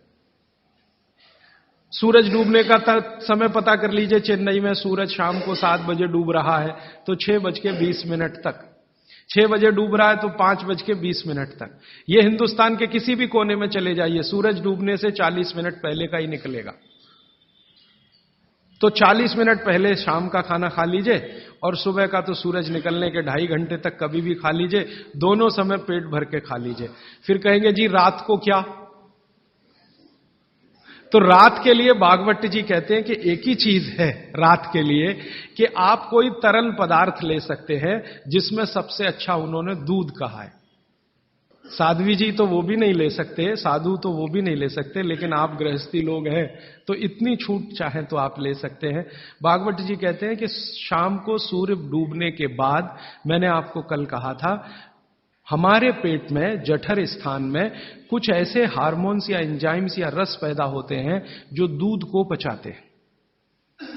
सूरज डूबने का समय पता कर लीजिए, चेन्नई में सूरज शाम को 7 बजे डूब रहा है तो 6:20 तक, 6 बजे डूब रहा है तो 5:20 तक। ये हिंदुस्तान के किसी भी कोने में चले जाइए, सूरज डूबने से 40 मिनट पहले का ही निकलेगा। तो 40 मिनट पहले शाम का खाना खा लीजिए और सुबह का तो सूरज निकलने के 2.5 घंटे तक कभी भी खा लीजिए, दोनों समय पेट भर के खा लीजिए। फिर कहेंगे जी रात को क्या? तो रात के लिए भागवत जी कहते हैं कि एक ही चीज है रात के लिए, कि आप कोई तरल पदार्थ ले सकते हैं, जिसमें सबसे अच्छा उन्होंने दूध कहा है। साध्वी जी तो वो भी नहीं ले सकते, साधु तो वो भी नहीं ले सकते, लेकिन आप गृहस्थी लोग हैं तो इतनी छूट चाहें तो आप ले सकते हैं। भागवत जी कहते हैं कि शाम को सूर्य डूबने के बाद, मैंने आपको कल कहा था, हमारे पेट में जठर स्थान में कुछ ऐसे हार्मोन्स या एंजाइम्स या रस पैदा होते हैं जो दूध को पचाते हैं।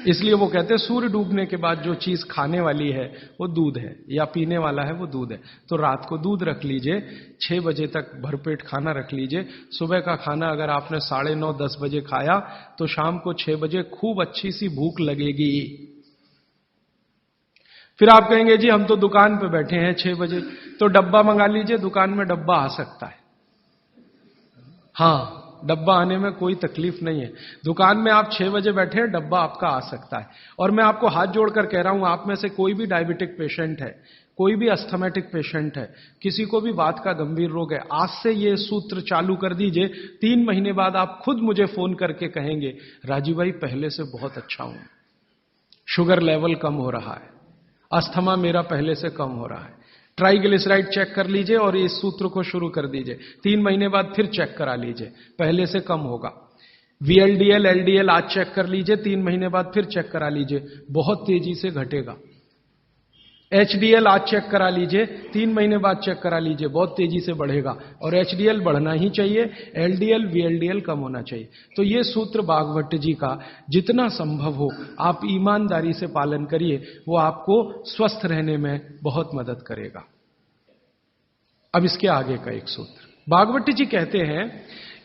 इसलिए वो कहते हैं सूर्य डूबने के बाद जो चीज खाने वाली है वो दूध है, या पीने वाला है वो दूध है। तो रात को दूध रख लीजिए, 6 बजे तक भरपेट खाना रख लीजिए। सुबह का खाना अगर आपने 9:30 10 बजे खाया तो शाम को 6 बजे खूब अच्छी सी भूख लगेगी। फिर आप कहेंगे जी हम तो दुकान पे बैठे हैं 6 बजे, तो डब्बा मंगा लीजिए, दुकान में डब्बा आ सकता है। हाँ, डब्बा आने में कोई तकलीफ नहीं है। दुकान में आप 6 बजे बैठे हैं, डब्बा आपका आ सकता है। और मैं आपको हाथ जोड़कर कह रहा हूं, आप में से कोई भी डायबिटिक पेशेंट है, कोई भी अस्थमेटिक पेशेंट है, किसी को भी बात का गंभीर रोग है, आज से ये सूत्र चालू कर दीजिए। 3 महीने बाद आप खुद मुझे फोन करके कहेंगे राजीव भाई पहले से बहुत अच्छा हूं, शुगर लेवल कम हो रहा है, अस्थमा मेरा पहले से कम हो रहा है। ट्राइग्लिसराइड चेक कर लीजिए और इस सूत्र को शुरू कर दीजिए। 3 महीने बाद फिर चेक करा लीजिए, पहले से कम होगा। VLDL LDL आज चेक कर लीजिए, 3 महीने बाद फिर चेक करा लीजिए, बहुत तेजी से घटेगा। HDL आज चेक करा लीजिए, 3 महीने बाद चेक करा लीजिए, बहुत तेजी से बढ़ेगा। और HDL बढ़ना ही चाहिए, LDL VLDL कम होना चाहिए। तो ये सूत्र बागभट्ट जी का जितना संभव हो आप ईमानदारी से पालन करिए, वो आपको स्वस्थ रहने में बहुत मदद करेगा। अब इसके आगे का एक सूत्र बागभट्ट जी कहते हैं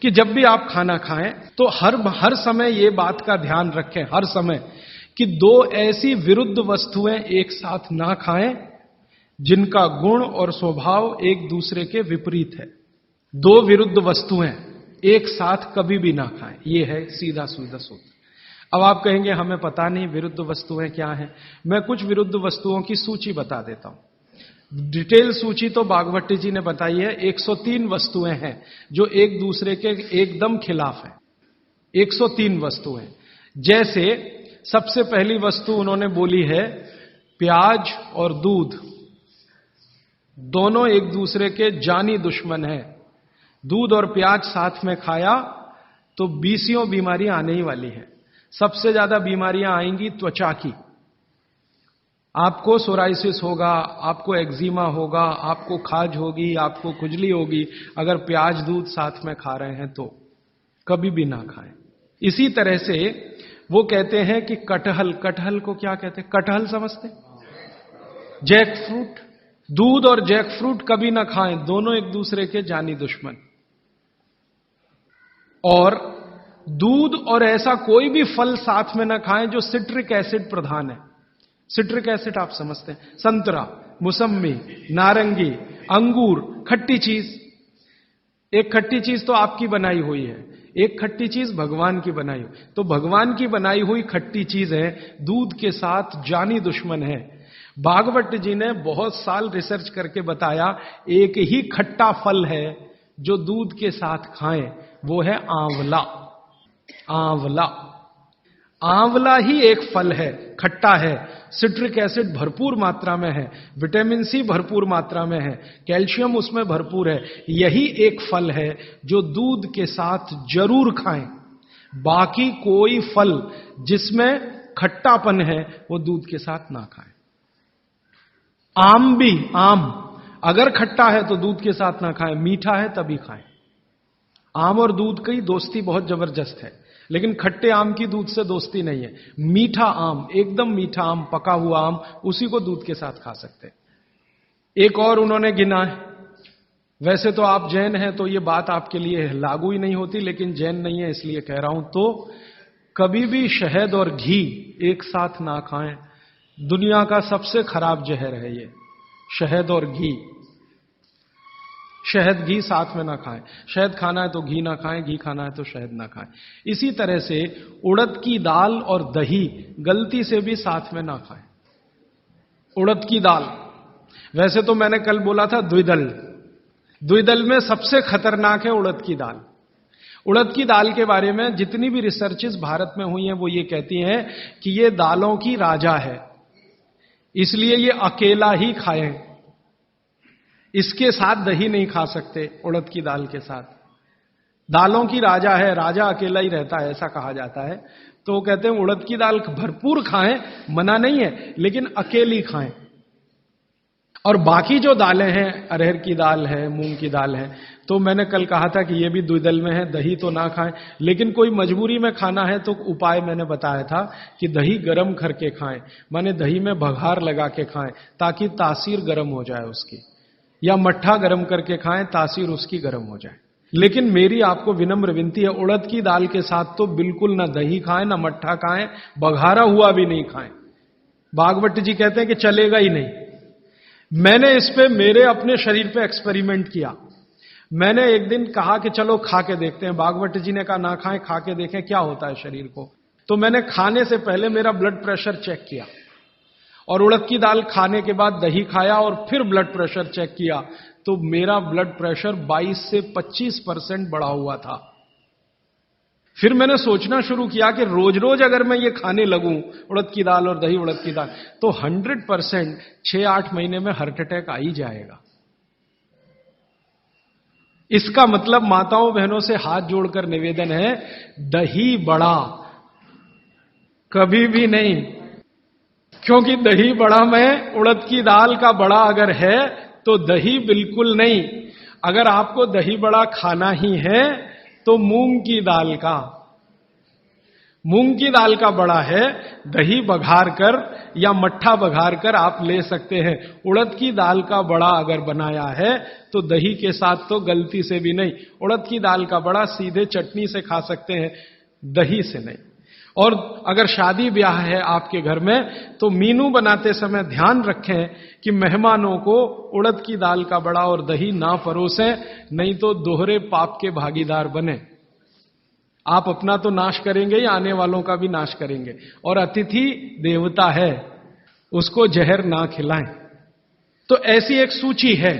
कि जब भी आप खाना खाएं तो हर समय ये बात का ध्यान रखें, हर समय, कि 2 ऐसी विरुद्ध वस्तुएं एक साथ ना खाएं जिनका गुण और स्वभाव एक दूसरे के विपरीत है। 2 विरुद्ध वस्तुएं एक साथ कभी भी ना खाएं, यह है सीधा सीधा सूत्र। अब आप कहेंगे हमें पता नहीं विरुद्ध वस्तुएं क्या हैं। मैं कुछ विरुद्ध वस्तुओं की सूची बता देता हूं। डिटेल सूची तो बागभट्ट जी ने बताई है। 103 वस्तुएं हैं जो एक दूसरे के एकदम खिलाफ हैं। 103 वस्तुएं। जैसे सबसे पहली वस्तु उन्होंने बोली है प्याज और दूध, दोनों एक दूसरे के जानी दुश्मन हैं। दूध और प्याज साथ में खाया तो 20 बीमारियां आने ही वाली हैं। सबसे ज्यादा बीमारियां आएंगी त्वचा की। आपको सोराइसिस होगा, आपको एक्जिमा होगा, आपको खाज होगी, आपको खुजली होगी अगर प्याज दूध साथ में खा रहे हैं तो कभी भी ना खाएं। इसी तरह से वो कहते हैं कि कटहल को क्या कहते हैं? कटहल समझते? जैक फ्रूट, दूध और जैक फ्रूट कभी ना खाएं, दोनों एक दूसरे के जानी दुश्मन। और दूध और ऐसा कोई भी फल साथ में ना खाएं जो सिट्रिक एसिड प्रधान है। सिट्रिक एसिड आप समझते हैं? संतरा, मौसम्मी, नारंगी, अंगूर, खट्टी चीज। एक खट्टी चीज तो आपकी बनाई हुई है, एक खट्टी चीज भगवान की बनाई हुई। तो भगवान की बनाई हुई खट्टी चीज है, दूध के साथ जानी दुश्मन है। बागभट्ट जी ने बहुत साल रिसर्च करके बताया एक ही खट्टा फल है जो दूध के साथ खाएं, वो है आंवला। आंवला, आंवला ही एक फल है, खट्टा है, सिट्रिक एसिड भरपूर मात्रा में है, विटामिन सी भरपूर मात्रा में है, कैल्शियम उसमें भरपूर है। यही एक फल है जो दूध के साथ जरूर खाएं। बाकी कोई फल जिसमें खट्टापन है वो दूध के साथ ना खाएं। आम भी, आम अगर खट्टा है तो दूध के साथ ना खाएं, मीठा है तभी खाएं। आम और दूध की दोस्ती बहुत जबरदस्त है, लेकिन खट्टे आम की दूध से दोस्ती नहीं है। मीठा आम, एकदम मीठा आम, पका हुआ आम, उसी को दूध के साथ खा सकते हैं। एक और उन्होंने गिना है, वैसे तो आप जैन हैं तो ये बात आपके लिए लागू ही नहीं होती, लेकिन जैन नहीं है इसलिए कह रहा हूं, तो कभी भी शहद और घी एक साथ ना खाएं। दुनिया का सबसे खराब जहर है ये, शहद और घी। शहद घी साथ में ना खाएं। शहद खाना है तो घी ना खाएं, घी खाना है तो शहद ना खाएं। इसी तरह से उड़द की दाल और दही गलती से भी साथ में ना खाएं। उड़द की दाल, वैसे तो मैंने कल बोला था द्विदल, द्विदल में सबसे खतरनाक है उड़द की दाल। उड़द की दाल के बारे में जितनी भी रिसर्चेस भारत में हुई हैं वो ये कहती हैं कि ये दालों की राजा है, इसलिए ये अकेला ही खाएं। इसके साथ दही नहीं खा सकते, उड़द की दाल के साथ। दालों की राजा है, राजा अकेला ही रहता है ऐसा कहा जाता है। तो वो कहते हैं उड़द की दाल भरपूर खाएं, मना नहीं है, लेकिन अकेली खाएं। और बाकी जो दालें हैं, अरहर की दाल है, मूंग की दाल है, तो मैंने कल कहा था कि ये भी द्विदल में है, दही तो ना खाएं, लेकिन कोई मजबूरी में खाना है तो उपाय मैंने बताया था कि दही गर्म करके खाएं, माने दही में बघार लगा के खाएं ताकि तासीर गर्म हो जाए उसकी, या मट्ठा गर्म करके खाएं तासीर उसकी गर्म हो जाए। लेकिन मेरी आपको विनम्र विनती है, उड़द की दाल के साथ तो बिल्कुल ना दही खाएं, ना मट्ठा खाएं, बघारा हुआ भी नहीं खाएं। भागवत जी कहते हैं कि चलेगा ही नहीं। मैंने इस पे मेरे अपने शरीर पे एक्सपेरिमेंट किया। मैंने एक दिन कहा कि चलो खा के देखते हैं। भागवत जी ने कहा ना खाएं, खा के देखें क्या होता है शरीर को। तो मैंने खाने से पहले मेरा ब्लड प्रेशर चेक किया, और उड़द की दाल खाने के बाद दही खाया और फिर ब्लड प्रेशर चेक किया, तो मेरा ब्लड प्रेशर 22 से 25% बढ़ा हुआ था। फिर मैंने सोचना शुरू किया कि रोज रोज अगर मैं ये खाने लगूं उड़द की दाल और दही उड़द की दाल, तो 100% 6-8 महीने में हार्ट अटैक आ ही जाएगा। इसका मतलब माताओं बहनों से हाथ जोड़कर निवेदन है, दही बड़ा कभी भी नहीं, क्योंकि दही बड़ा में उड़द की दाल का बड़ा अगर है तो दही बिल्कुल नहीं। अगर आपको दही बड़ा खाना ही है तो मूंग की दाल का बड़ा है, दही बघार कर या मट्ठा बघार कर आप ले सकते हैं। उड़द की दाल का बड़ा अगर बनाया है तो दही के साथ तो गलती से भी नहीं। उड़द की दाल का बड़ा सीधे चटनी से खा सकते हैं, दही से नहीं। और अगर शादी ब्याह है आपके घर में तो मीनू बनाते समय ध्यान रखें कि मेहमानों को उड़द की दाल का बड़ा और दही ना परोसें, नहीं तो दोहरे पाप के भागीदार बने। आप अपना तो नाश करेंगे या आने वालों का भी नाश करेंगे। और अतिथि देवता है, उसको जहर ना खिलाएं। तो ऐसी एक सूची है।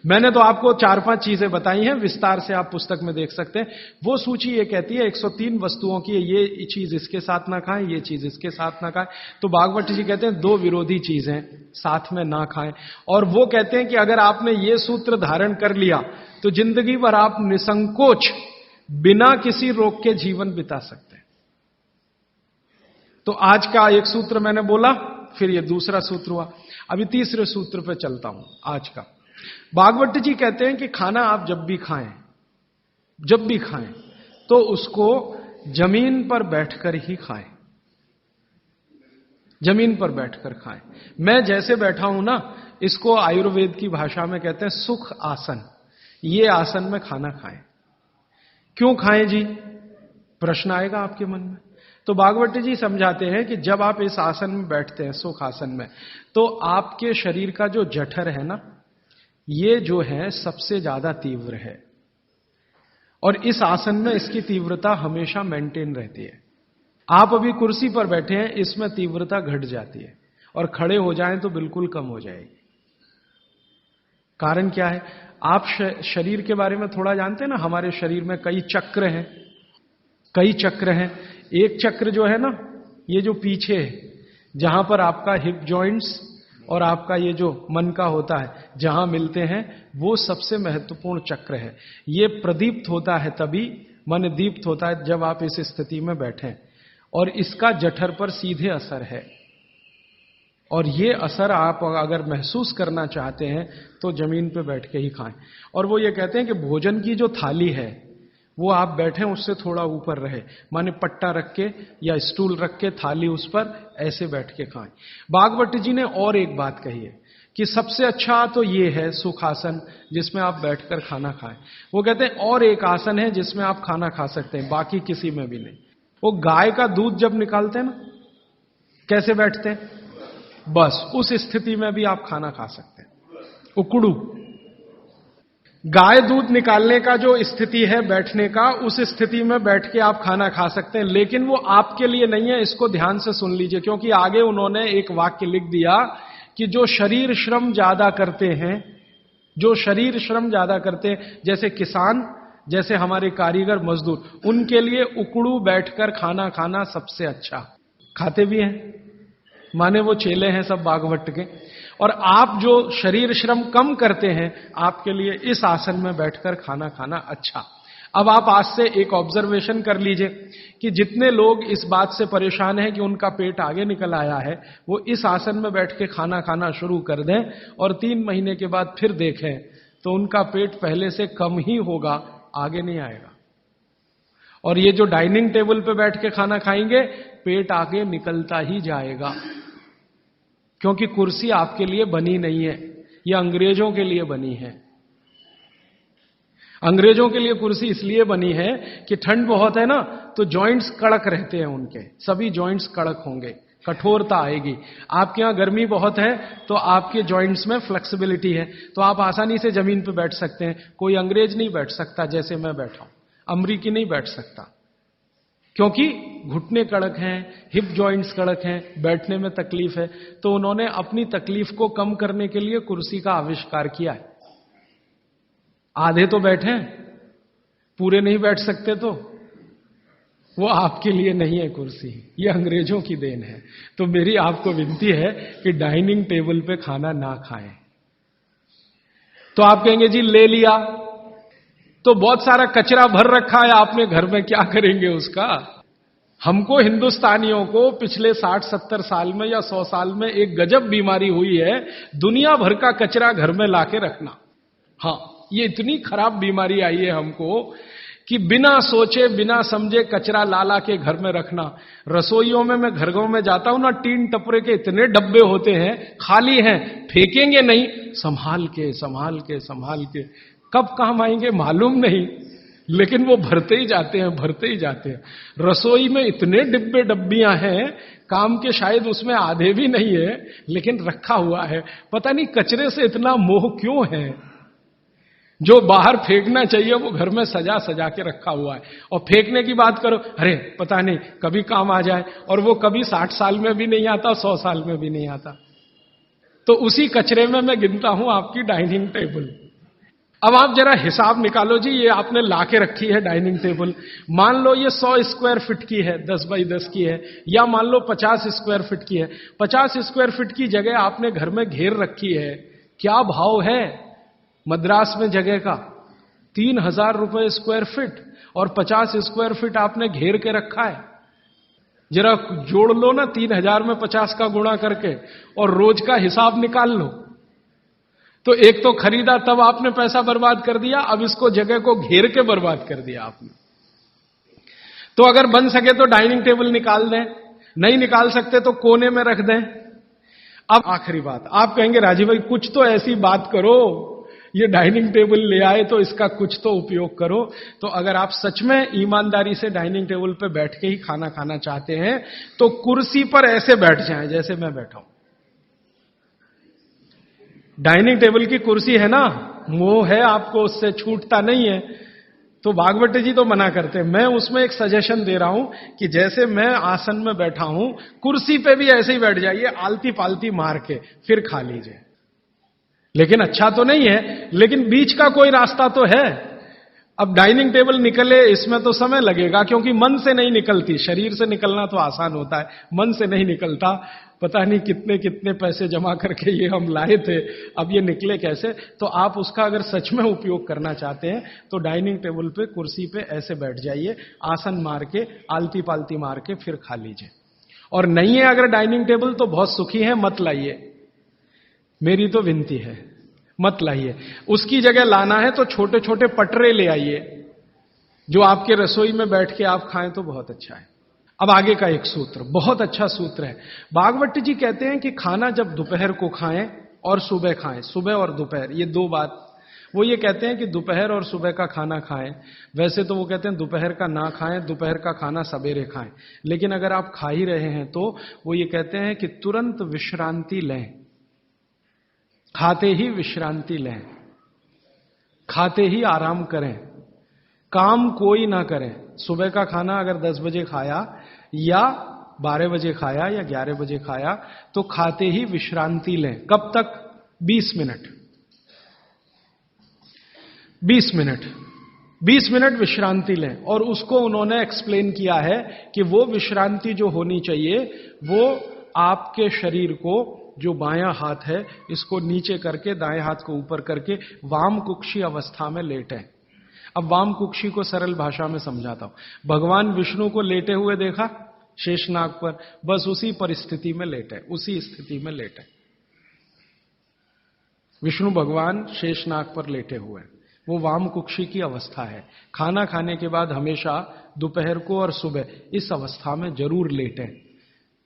मैंने तो आपको 4-5 चीजें बताई हैं, विस्तार से आप पुस्तक में देख सकते हैं। वो सूची ये कहती है 103 वस्तुओं की, ये चीज इसके साथ ना खाएं, ये चीज इसके साथ ना खाएं। तो भागवत जी कहते हैं 2 विरोधी चीजें साथ में ना खाएं। और वो कहते हैं कि अगर आपने ये सूत्र धारण कर लिया तो जिंदगी भर आप निसंकोच बिना किसी रोक के जीवन बिता सकते हैं। तो आज का एक सूत्र मैंने बोला, फिर ये दूसरा सूत्र हुआ, अभी तीसरे सूत्र पे चलता हूं आज का। भागवत जी कहते हैं कि खाना आप जब भी खाएं तो उसको जमीन पर बैठकर ही खाएं, जमीन पर बैठकर खाएं। मैं जैसे बैठा हूं ना, इसको आयुर्वेद की भाषा में कहते हैं सुख आसन। ये आसन में खाना खाएं। क्यों खाएं जी, प्रश्न आएगा आपके मन में। तो भागवत जी समझाते हैं कि जब आप इस आसन में बैठते हैं, सुख आसन में, तो आपके शरीर का जो जठर है ना, ये जो है सबसे ज्यादा तीव्र है। और इस आसन में इसकी तीव्रता हमेशा मेंटेन रहती है। आप अभी कुर्सी पर बैठे हैं, इसमें तीव्रता घट जाती है, और खड़े हो जाएं तो बिल्कुल कम हो जाएगी। कारण क्या है? आप शरीर के बारे में थोड़ा जानते हैं ना, हमारे शरीर में कई चक्र हैं। एक चक्र जो है ना, ये जो पीछे है, जहां पर आपका हिप जॉइंट्स और आपका ये जो मन का होता है, जहां मिलते हैं, वो सबसे महत्वपूर्ण चक्र है। ये प्रदीप्त होता है तभी, मन दीप्त होता है जब आप इस स्थिति में बैठें, और इसका जठर पर सीधे असर है। और ये असर आप अगर महसूस करना चाहते हैं तो जमीन पे बैठ के ही खाएं। और वो ये कहते हैं कि भोजन की जो थाली है वो आप बैठे उससे थोड़ा ऊपर रहे, माने पट्टा रख के या स्टूल रख के थाली उस पर ऐसे बैठ के खाएं। भागवत जी ने और एक बात कही है कि सबसे अच्छा तो ये है सुखासन, जिसमें आप बैठकर खाना खाएं। वो कहते हैं और एक आसन है जिसमें आप खाना खा सकते हैं, बाकी किसी में भी नहीं। वो गाय का दूध जब निकालते हैं ना, कैसे बैठते हैं, बस उस स्थिति में भी आप खाना खा सकते हैं। उकड़ू गाय दूध निकालने का जो स्थिति है बैठने का, उस स्थिति में बैठ के आप खाना खा सकते हैं। लेकिन वो आपके लिए नहीं है, इसको ध्यान से सुन लीजिए, क्योंकि आगे उन्होंने एक वाक्य लिख दिया कि जो शरीर श्रम ज्यादा करते हैं, जैसे किसान, जैसे हमारे कारीगर मजदूर, उनके लिए उकड़ू बैठकर खाना खाना सबसे अच्छा। खाते भी हैं, माने वो चेले हैं सब भागवत के। और आप जो शरीर श्रम कम करते हैं, आपके लिए इस आसन में बैठकर खाना खाना अच्छा। अब आप आज से एक ऑब्जर्वेशन कर लीजिए कि जितने लोग इस बात से परेशान हैं कि उनका पेट आगे निकल आया है, वो इस आसन में बैठ के खाना खाना शुरू कर दें और 3 महीने के बाद फिर देखें, तो उनका पेट पहले से कम ही होगा, आगे नहीं आएगा। और ये जो डाइनिंग टेबल पे बैठ के खाना खाएंगे, पेट आगे निकलता ही जाएगा, क्योंकि कुर्सी आपके लिए बनी नहीं है, ये अंग्रेजों के लिए बनी है। अंग्रेजों के लिए कुर्सी इसलिए बनी है कि ठंड बहुत है ना, तो जॉइंट्स कड़क रहते हैं, उनके सभी जॉइंट्स कड़क होंगे, कठोरता आएगी। आपके यहां गर्मी बहुत है तो आपके जॉइंट्स में फ्लेक्सिबिलिटी है, तो आप आसानी से जमीन पे बैठ सकते हैं। कोई अंग्रेज नहीं बैठ सकता जैसे मैं बैठा हूं, अमरीकी नहीं बैठ सकता, क्योंकि घुटने कड़क हैं, हिप जॉइंट्स कड़क हैं, बैठने में तकलीफ है। तो उन्होंने अपनी तकलीफ को कम करने के लिए कुर्सी का आविष्कार किया है। आधे तो बैठे, पूरे नहीं बैठ सकते, तो वो आपके लिए नहीं है कुर्सी, ये अंग्रेजों की देन है। तो मेरी आपको विनती है कि डाइनिंग टेबल पे खाना ना खाएं। तो आप कहेंगे जी ले लिया तो बहुत सारा कचरा भर रखा है आपने घर में, क्या करेंगे उसका? हमको हिंदुस्तानियों को पिछले 60-70 साल में या 100 साल में एक गजब बीमारी हुई है, दुनिया भर का कचरा घर में लाके रखना। हाँ, ये इतनी खराब बीमारी आई है हमको कि बिना सोचे बिना समझे कचरा ला के घर में रखना। रसोइयों में मैं घरों में जाता हूं ना, टीन टपरे के इतने डब्बे होते हैं, खाली हैं, फेंकेंगे नहीं, संभाल के कब काम आएंगे मालूम नहीं, लेकिन वो भरते ही जाते हैं। रसोई में इतने डिब्बे डब्बियां हैं, काम के शायद उसमें आधे भी नहीं है, लेकिन रखा हुआ है। पता नहीं कचरे से इतना मोह क्यों है। जो बाहर फेंकना चाहिए वो घर में सजा के रखा हुआ है। और फेंकने की बात करो, अरे पता नहीं कभी काम आ जाए, और वो कभी 60 साल में भी नहीं आता, 100 साल में भी नहीं आता। तो उसी कचरे में मैं गिनता हूं आपकी डाइनिंग टेबल। अब आप जरा हिसाब निकालो जी, ये आपने लाके रखी है डाइनिंग टेबल, मान लो ये 100 स्क्वायर फीट की है, 10 बाई 10 की है, या मान लो 50 स्क्वायर फीट की है। 50 स्क्वायर फीट की जगह आपने घर में घेर रखी है, क्या भाव है मद्रास में जगह का? 3000 रुपए स्क्वायर फीट, और 50 स्क्वायर फीट आपने घेर के रखा है। जरा जोड़ लो ना 3000 में 50 का गुणा करके, और रोज का हिसाब निकाल लो। तो एक तो खरीदा तब आपने पैसा बर्बाद कर दिया, अब इसको जगह को घेर के बर्बाद कर दिया आपने। तो अगर बन सके तो डाइनिंग टेबल निकाल दें, नहीं निकाल सकते तो कोने में रख दें। अब आखिरी बात, आप कहेंगे राजीव भाई कुछ तो ऐसी बात करो, ये डाइनिंग टेबल ले आए तो इसका कुछ तो उपयोग करो। तो अगर आप सच में ईमानदारी से डाइनिंग टेबल पे बैठ के ही खाना खाना चाहते हैं, तो कुर्सी पर ऐसे बैठ जाएं जैसे मैं बैठा हूं। डाइनिंग टेबल की कुर्सी है ना, मोह है आपको, उससे छूटता नहीं है। तो भागवत जी तो मना करते हैं, मैं उसमें एक सजेशन दे रहा हूं कि जैसे मैं आसन में बैठा हूं, कुर्सी पे भी ऐसे ही बैठ जाइए, आलती पालती मार के फिर खा लीजिए। लेकिन अच्छा तो नहीं है, लेकिन बीच का कोई रास्ता तो है। अब डाइनिंग टेबल निकले इसमें तो समय लगेगा, क्योंकि मन से नहीं निकलती। शरीर से निकलना तो आसान होता है, मन से नहीं निकलता। पता नहीं कितने कितने पैसे जमा करके ये हम लाए थे, अब ये निकले कैसे। तो आप उसका अगर सच में उपयोग करना चाहते हैं तो डाइनिंग टेबल पे कुर्सी पे ऐसे बैठ जाइए, आसन मार के आलती पालती मार के फिर खा लीजिए। और नहीं है अगर डाइनिंग टेबल तो बहुत सुखी है, मत लाइए, मेरी तो विनती है, मत लाइए। उसकी जगह लाना है तो छोटे छोटे पटरे ले आइए, जो आपके रसोई में बैठ के आप खाएं तो बहुत अच्छा है। अब आगे का एक सूत्र, बहुत अच्छा सूत्र है। भागवत जी कहते हैं कि खाना जब दोपहर को खाएं और सुबह खाएं, सुबह और दोपहर, ये दो बात। वो ये कहते हैं कि दोपहर और सुबह का खाना खाएं। वैसे तो वो कहते हैं दोपहर का ना खाएं, दोपहर का खाना सवेरे खाएं। लेकिन अगर आप खा ही रहे हैं तो वो ये कहते हैं कि तुरंत विश्रांति लें, खाते ही विश्रांति लें, खाते ही आराम करें, काम कोई ना करें। सुबह का खाना अगर 10 बजे खाया या 12 बजे खाया या 11 बजे खाया तो खाते ही विश्रांति लें। कब तक? 20 मिनट, 20 मिनट, 20 मिनट विश्रांति लें। और उसको उन्होंने एक्सप्लेन किया है कि वो विश्रांति जो होनी चाहिए वो आपके शरीर को, जो बायां हाथ है इसको नीचे करके दाएं हाथ को ऊपर करके वाम कुक्षी अवस्था में लेटें। अब वाम कुक्षी को सरल भाषा में समझाता हूं। भगवान विष्णु को लेटे हुए देखा शेषनाग पर, बस उसी परिस्थिति में लेटे, उसी स्थिति में लेटे। विष्णु भगवान शेषनाग पर लेटे हुए हैं, वो वाम कुक्षी की अवस्था है। खाना खाने के बाद हमेशा दोपहर को और सुबह इस अवस्था में जरूर लेटें।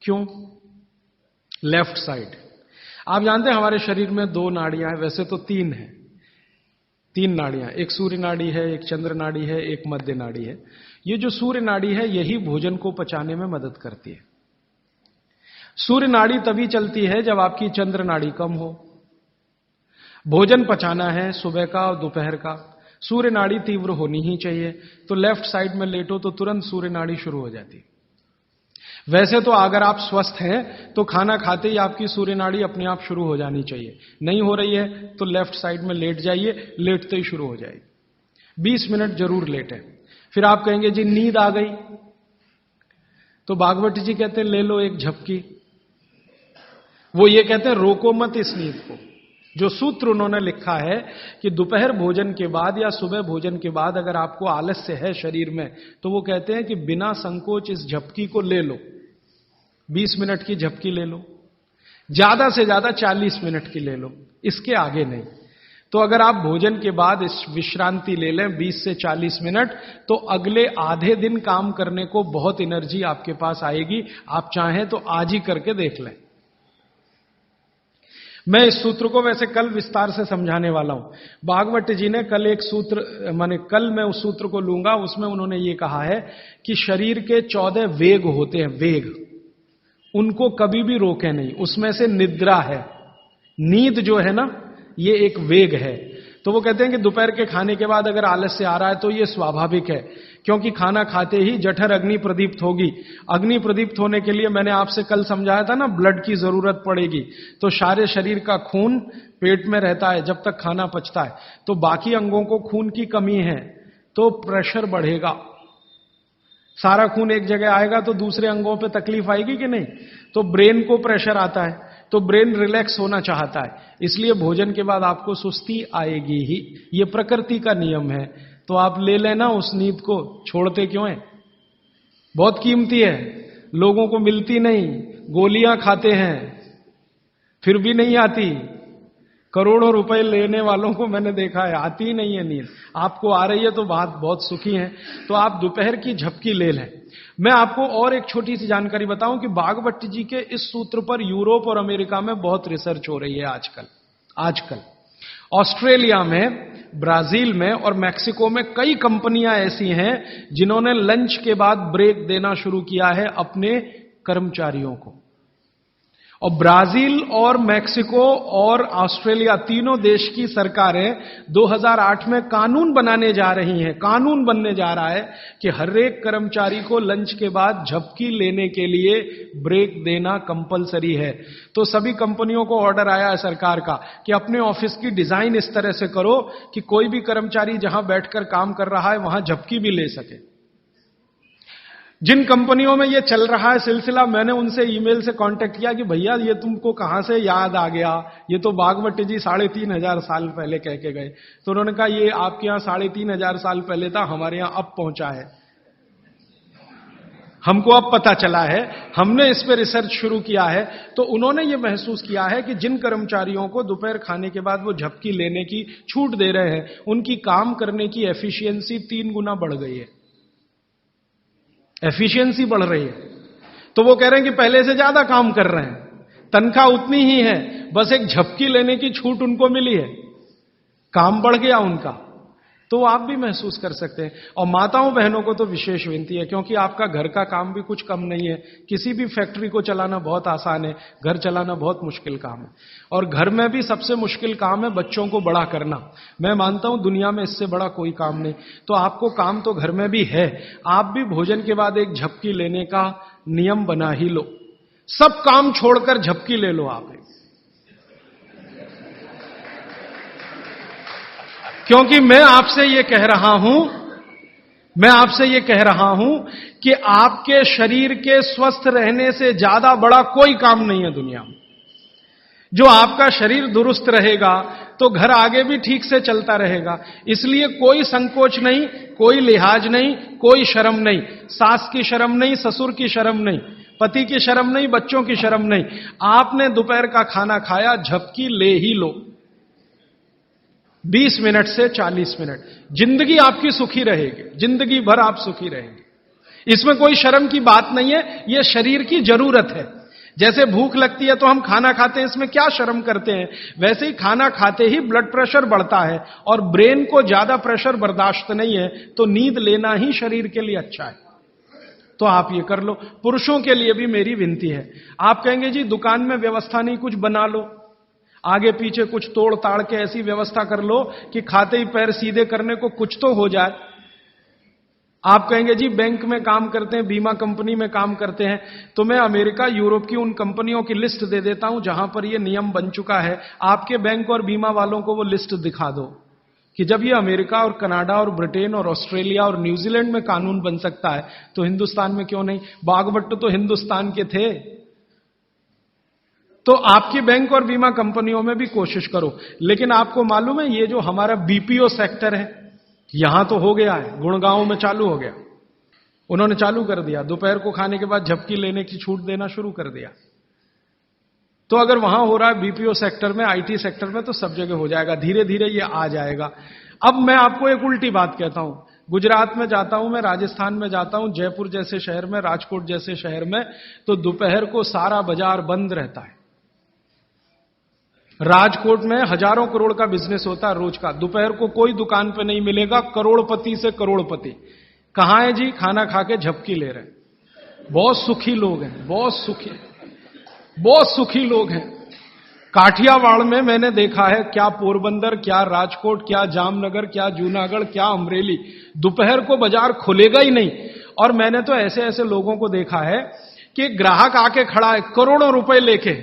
क्यों? Left side. आप जानते हैं हमारे शरीर में 2 नाड़ियां हैं, वैसे तो 3 है, 3 नाड़ियां, एक सूर्य नाड़ी है, एक चंद्र नाड़ी है, एक मध्य नाड़ी है। ये जो सूर्य नाड़ी है यही भोजन को पचाने में मदद करती है। सूर्य नाड़ी तभी चलती है जब आपकी चंद्र नाड़ी कम हो। भोजन पचाना है सुबह का और दोपहर का, सूर्य नाड़ी तीव्र होनी ही चाहिए। तो लेफ्ट साइड में लेटो तो तुरंत सूर्य नाड़ी शुरू हो जाती। वैसे तो अगर आप स्वस्थ हैं तो खाना खाते ही आपकी सूर्य नाड़ी अपने आप शुरू हो जानी चाहिए। नहीं हो रही है तो लेफ्ट साइड में लेट जाइए, लेटते ही शुरू हो जाएगी। 20 मिनट जरूर लेटें। फिर आप कहेंगे जी नींद आ गई, तो भागवत जी कहते हैं ले लो एक झपकी। वो ये कहते हैं रोको मत इस नींद को। जो सूत्र उन्होंने लिखा है कि दोपहर भोजन के बाद या सुबह भोजन के बाद अगर आपको आलस्य है शरीर में, तो वो कहते हैं कि बिना संकोच इस झपकी को ले लो। 20 मिनट की झपकी ले लो, ज्यादा से ज्यादा 40 मिनट की ले लो, इसके आगे नहीं। तो अगर आप भोजन के बाद इस विश्रांति ले लें 20 से 40 मिनट, तो अगले आधे दिन काम करने को बहुत एनर्जी आपके पास आएगी। आप चाहें तो आज ही करके देख लें। मैं इस सूत्र को वैसे कल विस्तार से समझाने वाला हूं। भागवत जी ने कल एक सूत्र, माने कल मैं उस सूत्र को लूंगा, उसमें उन्होंने ये कहा है कि शरीर के 14 वेग होते हैं, वेग, उनको कभी भी रोके नहीं। उसमें से निद्रा है, नींद जो है ना, ये एक वेग है। तो वो कहते हैं कि दोपहर के खाने के बाद अगर आलस्य आ रहा है तो ये स्वाभाविक है, क्योंकि खाना खाते ही जठर अग्नि प्रदीप्त होगी। अग्नि प्रदीप्त होने के लिए मैंने आपसे कल समझाया था ना, ब्लड की जरूरत पड़ेगी। तो सारे शरीर का खून पेट में रहता है जब तक खाना पचता है। तो बाकी अंगों को खून की कमी है तो प्रेशर बढ़ेगा। सारा खून एक जगह आएगा तो दूसरे अंगों पे तकलीफ आएगी कि नहीं? तो ब्रेन को प्रेशर आता है, तो ब्रेन रिलैक्स होना चाहता है, इसलिए भोजन के बाद आपको सुस्ती आएगी ही। ये प्रकृति का नियम है। तो आप ले लेना उस नींद को, छोड़ते क्यों हैं? बहुत कीमती है, लोगों को मिलती नहीं। गोलियां खाते हैं फिर भी नहीं आती। करोड़ों रुपए लेने वालों को मैंने देखा है, आती ही नहीं है नींद। आपको आ रही है तो बात बहुत सुखी है। तो आप दोपहर की झपकी ले लें। मैं आपको और एक छोटी सी जानकारी बताऊं कि भागवत जी के इस सूत्र पर यूरोप और अमेरिका में बहुत रिसर्च हो रही है आजकल। ऑस्ट्रेलिया में, ब्राजील में और मैक्सिको में कई कंपनियां ऐसी हैं जिन्होंने लंच के बाद ब्रेक देना शुरू किया है अपने कर्मचारियों को। और ब्राजील और मैक्सिको और ऑस्ट्रेलिया, तीनों देश की सरकारें 2008 में कानून बनाने जा रही हैं, कानून बनने जा रहा है कि हर एक कर्मचारी को लंच के बाद झपकी लेने के लिए ब्रेक देना कंपलसरी है। तो सभी कंपनियों को ऑर्डर आया है सरकार का कि अपने ऑफिस की डिजाइन इस तरह से करो कि कोई भी कर्मचारी जहां बैठकर काम कर रहा है वहां झपकी भी ले सके। जिन कंपनियों में ये चल रहा है सिलसिला, मैंने उनसे ईमेल से कांटेक्ट किया कि भैया ये तुमको कहां से याद आ गया, ये तो भागवत जी 3,500 साल पहले कह के गए। तो उन्होंने कहा ये आपके यहां 3,500 साल पहले था, हमारे यहां अब पहुंचा है, हमको अब पता चला है, हमने इस पर रिसर्च शुरू किया है। तो उन्होंने ये महसूस किया है कि जिन कर्मचारियों को दोपहर खाने के बाद वो झपकी लेने की छूट दे रहे हैं, उनकी काम करने की एफिशिएंसी 3 गुना बढ़ गई है, एफिशिएंसी बढ़ रही है। तो वो कह रहे हैं कि पहले से ज्यादा काम कर रहे हैं, तनख्वाह उतनी ही है, बस एक झपकी लेने की छूट उनको मिली है, काम बढ़ गया उनका। तो आप भी महसूस कर सकते हैं। और माताओं बहनों को तो विशेष विनती है, क्योंकि आपका घर का काम भी कुछ कम नहीं है। किसी भी फैक्ट्री को चलाना बहुत आसान है, घर चलाना बहुत मुश्किल काम है। और घर में भी सबसे मुश्किल काम है बच्चों को बड़ा करना। मैं मानता हूं दुनिया में इससे बड़ा कोई काम नहीं। तो आपको काम तो घर में भी है, आप भी भोजन के बाद एक झपकी लेने का नियम बना ही लो। सब काम छोड़कर झपकी ले लो आप, क्योंकि मैं आपसे ये कह रहा हूं कि आपके शरीर के स्वस्थ रहने से ज्यादा बड़ा कोई काम नहीं है दुनिया में। जो आपका शरीर दुरुस्त रहेगा तो घर आगे भी ठीक से चलता रहेगा। इसलिए कोई संकोच नहीं, कोई लिहाज नहीं, कोई शर्म नहीं। सास की शर्म नहीं, ससुर की शर्म नहीं, पति की शर्म नहीं, बच्चों की शर्म नहीं। आपने दोपहर का खाना खाया, झपकी ले ही लो। 20 मिनट से 40 मिनट, जिंदगी आपकी सुखी रहेगी, जिंदगी भर आप सुखी रहेंगे। इसमें कोई शर्म की बात नहीं है, यह शरीर की जरूरत है। जैसे भूख लगती है तो हम खाना खाते हैं, इसमें क्या शर्म करते हैं, वैसे ही खाना खाते ही ब्लड प्रेशर बढ़ता है और ब्रेन को ज्यादा प्रेशर बर्दाश्त नहीं है, तो नींद लेना ही शरीर के लिए अच्छा है। तो आप ये कर लो। पुरुषों के लिए भी मेरी विनती है, आप कहेंगे जी दुकान में व्यवस्था नहीं, कुछ बना लो, आगे पीछे कुछ तोड़ ताड़ के ऐसी व्यवस्था कर लो कि खाते ही पैर सीधे करने को कुछ तो हो जाए। आप कहेंगे जी बैंक में काम करते हैं, बीमा कंपनी में काम करते हैं, तो मैं अमेरिका यूरोप की उन कंपनियों की लिस्ट दे देता हूं जहां पर यह नियम बन चुका है। आपके बैंक और बीमा वालों को वो लिस्ट दिखा दो कि जब ये अमेरिका और कनाडा और ब्रिटेन और ऑस्ट्रेलिया और न्यूजीलैंड में कानून बन सकता है तो हिंदुस्तान में क्यों नहीं। बागवट तो हिंदुस्तान के थे। तो आपकी बैंक और बीमा कंपनियों में भी कोशिश करो। लेकिन आपको मालूम है ये जो हमारा बीपीओ सेक्टर है, यहां तो हो गया है, गुड़गांव में चालू हो गया, उन्होंने चालू कर दिया, दोपहर को खाने के बाद झपकी लेने की छूट देना शुरू कर दिया। तो अगर वहां हो रहा है बीपीओ सेक्टर में, आईटी सेक्टर में, तो सब जगह हो जाएगा, धीरे धीरे ये आ जाएगा। अब मैं आपको एक उल्टी बात कहता हूं, गुजरात में जाता हूं मैं, राजस्थान में जाता हूं, जयपुर जैसे शहर में, राजकोट जैसे शहर में, तो दोपहर को सारा बाजार बंद रहता है। राजकोट में हजारों करोड़ का बिजनेस होता है रोज का, दोपहर को कोई दुकान पे नहीं मिलेगा, करोड़पति से करोड़पति। कहां है जी, खाना खा के झपकी ले रहे हैं। बहुत सुखी लोग हैं, बहुत सुखी, बहुत सुखी लोग हैं। काठियावाड़ में मैंने देखा है, क्या पोरबंदर, क्या राजकोट, क्या जामनगर, क्या जूनागढ़, क्या अमरेली, दोपहर को बाजार खुलेगा ही नहीं। और मैंने तो ऐसे ऐसे लोगों को देखा है कि ग्राहक आके खड़ा है करोड़ों रुपए लेके,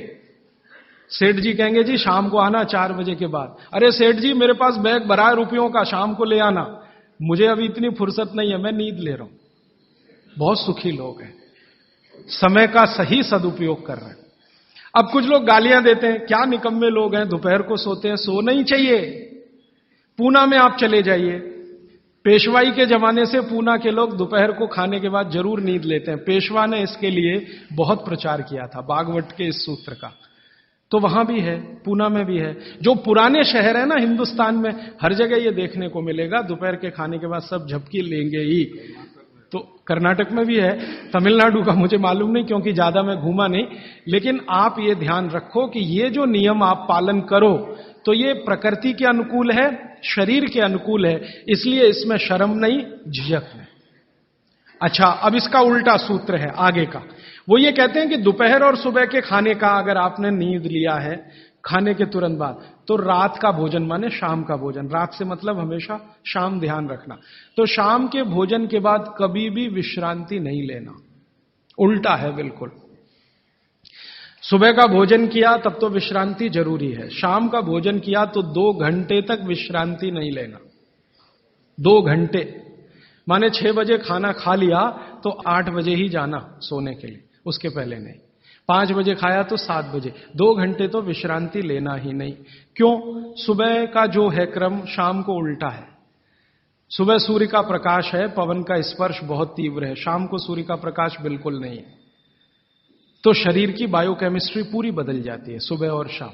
सेठ जी कहेंगे जी शाम को आना 4 बजे के बाद। अरे सेठ जी मेरे पास बैग भरा है रुपयों का, शाम को ले आना, मुझे अभी इतनी फुर्सत नहीं है, मैं नींद ले रहा हूं। बहुत सुखी लोग हैं, समय का सही सदुपयोग कर रहे हैं। अब कुछ लोग गालियां देते हैं, क्या निकम्मे लोग हैं, दोपहर को सोते हैं। सोना ही चाहिए। पूना में आप चले जाइए, पेशवाई के जमाने से पूना के लोग दोपहर को खाने के बाद जरूर नींद लेते हैं। पेशवा ने इसके लिए बहुत प्रचार किया था, बागवट के इस सूत्र का। तो वहां भी है, पूना में भी है। जो पुराने शहर है ना हिंदुस्तान में, हर जगह ये देखने को मिलेगा, दोपहर के खाने के बाद सब झपकी लेंगे ही। तो कर्नाटक में भी है, तमिलनाडु का मुझे मालूम नहीं क्योंकि ज्यादा मैं घूमा नहीं। लेकिन आप ये ध्यान रखो कि ये जो नियम आप पालन करो तो ये प्रकृति के अनुकूल है, शरीर के अनुकूल है, इसलिए इसमें शर्म नहीं, झिझक नहीं। अच्छा, अब इसका उल्टा सूत्र है आगे का। वो ये कहते हैं कि दोपहर और सुबह के खाने का अगर आपने नींद लिया है, खाने के तुरंत बाद, तो रात का भोजन माने शाम का भोजन, रात से मतलब हमेशा शाम, ध्यान रखना। तो शाम के भोजन के बाद कभी भी विश्रांति नहीं लेना, उल्टा है बिल्कुल। सुबह का भोजन किया तब तो विश्रांति जरूरी है, शाम का भोजन किया तो 2 घंटे तक विश्रांति नहीं लेना। 2 घंटे माने 6 बजे खाना खा लिया तो 8 बजे ही जाना सोने के लिए, उसके पहले नहीं। 5 बजे खाया तो 7 बजे, 2 घंटे तो विश्रांति लेना ही नहीं। क्यों? सुबह का जो है क्रम शाम को उल्टा है। सुबह सूर्य का प्रकाश है, पवन का स्पर्श बहुत तीव्र है, शाम को सूर्य का प्रकाश बिल्कुल नहीं है। तो शरीर की बायोकेमिस्ट्री पूरी बदल जाती है सुबह और शाम।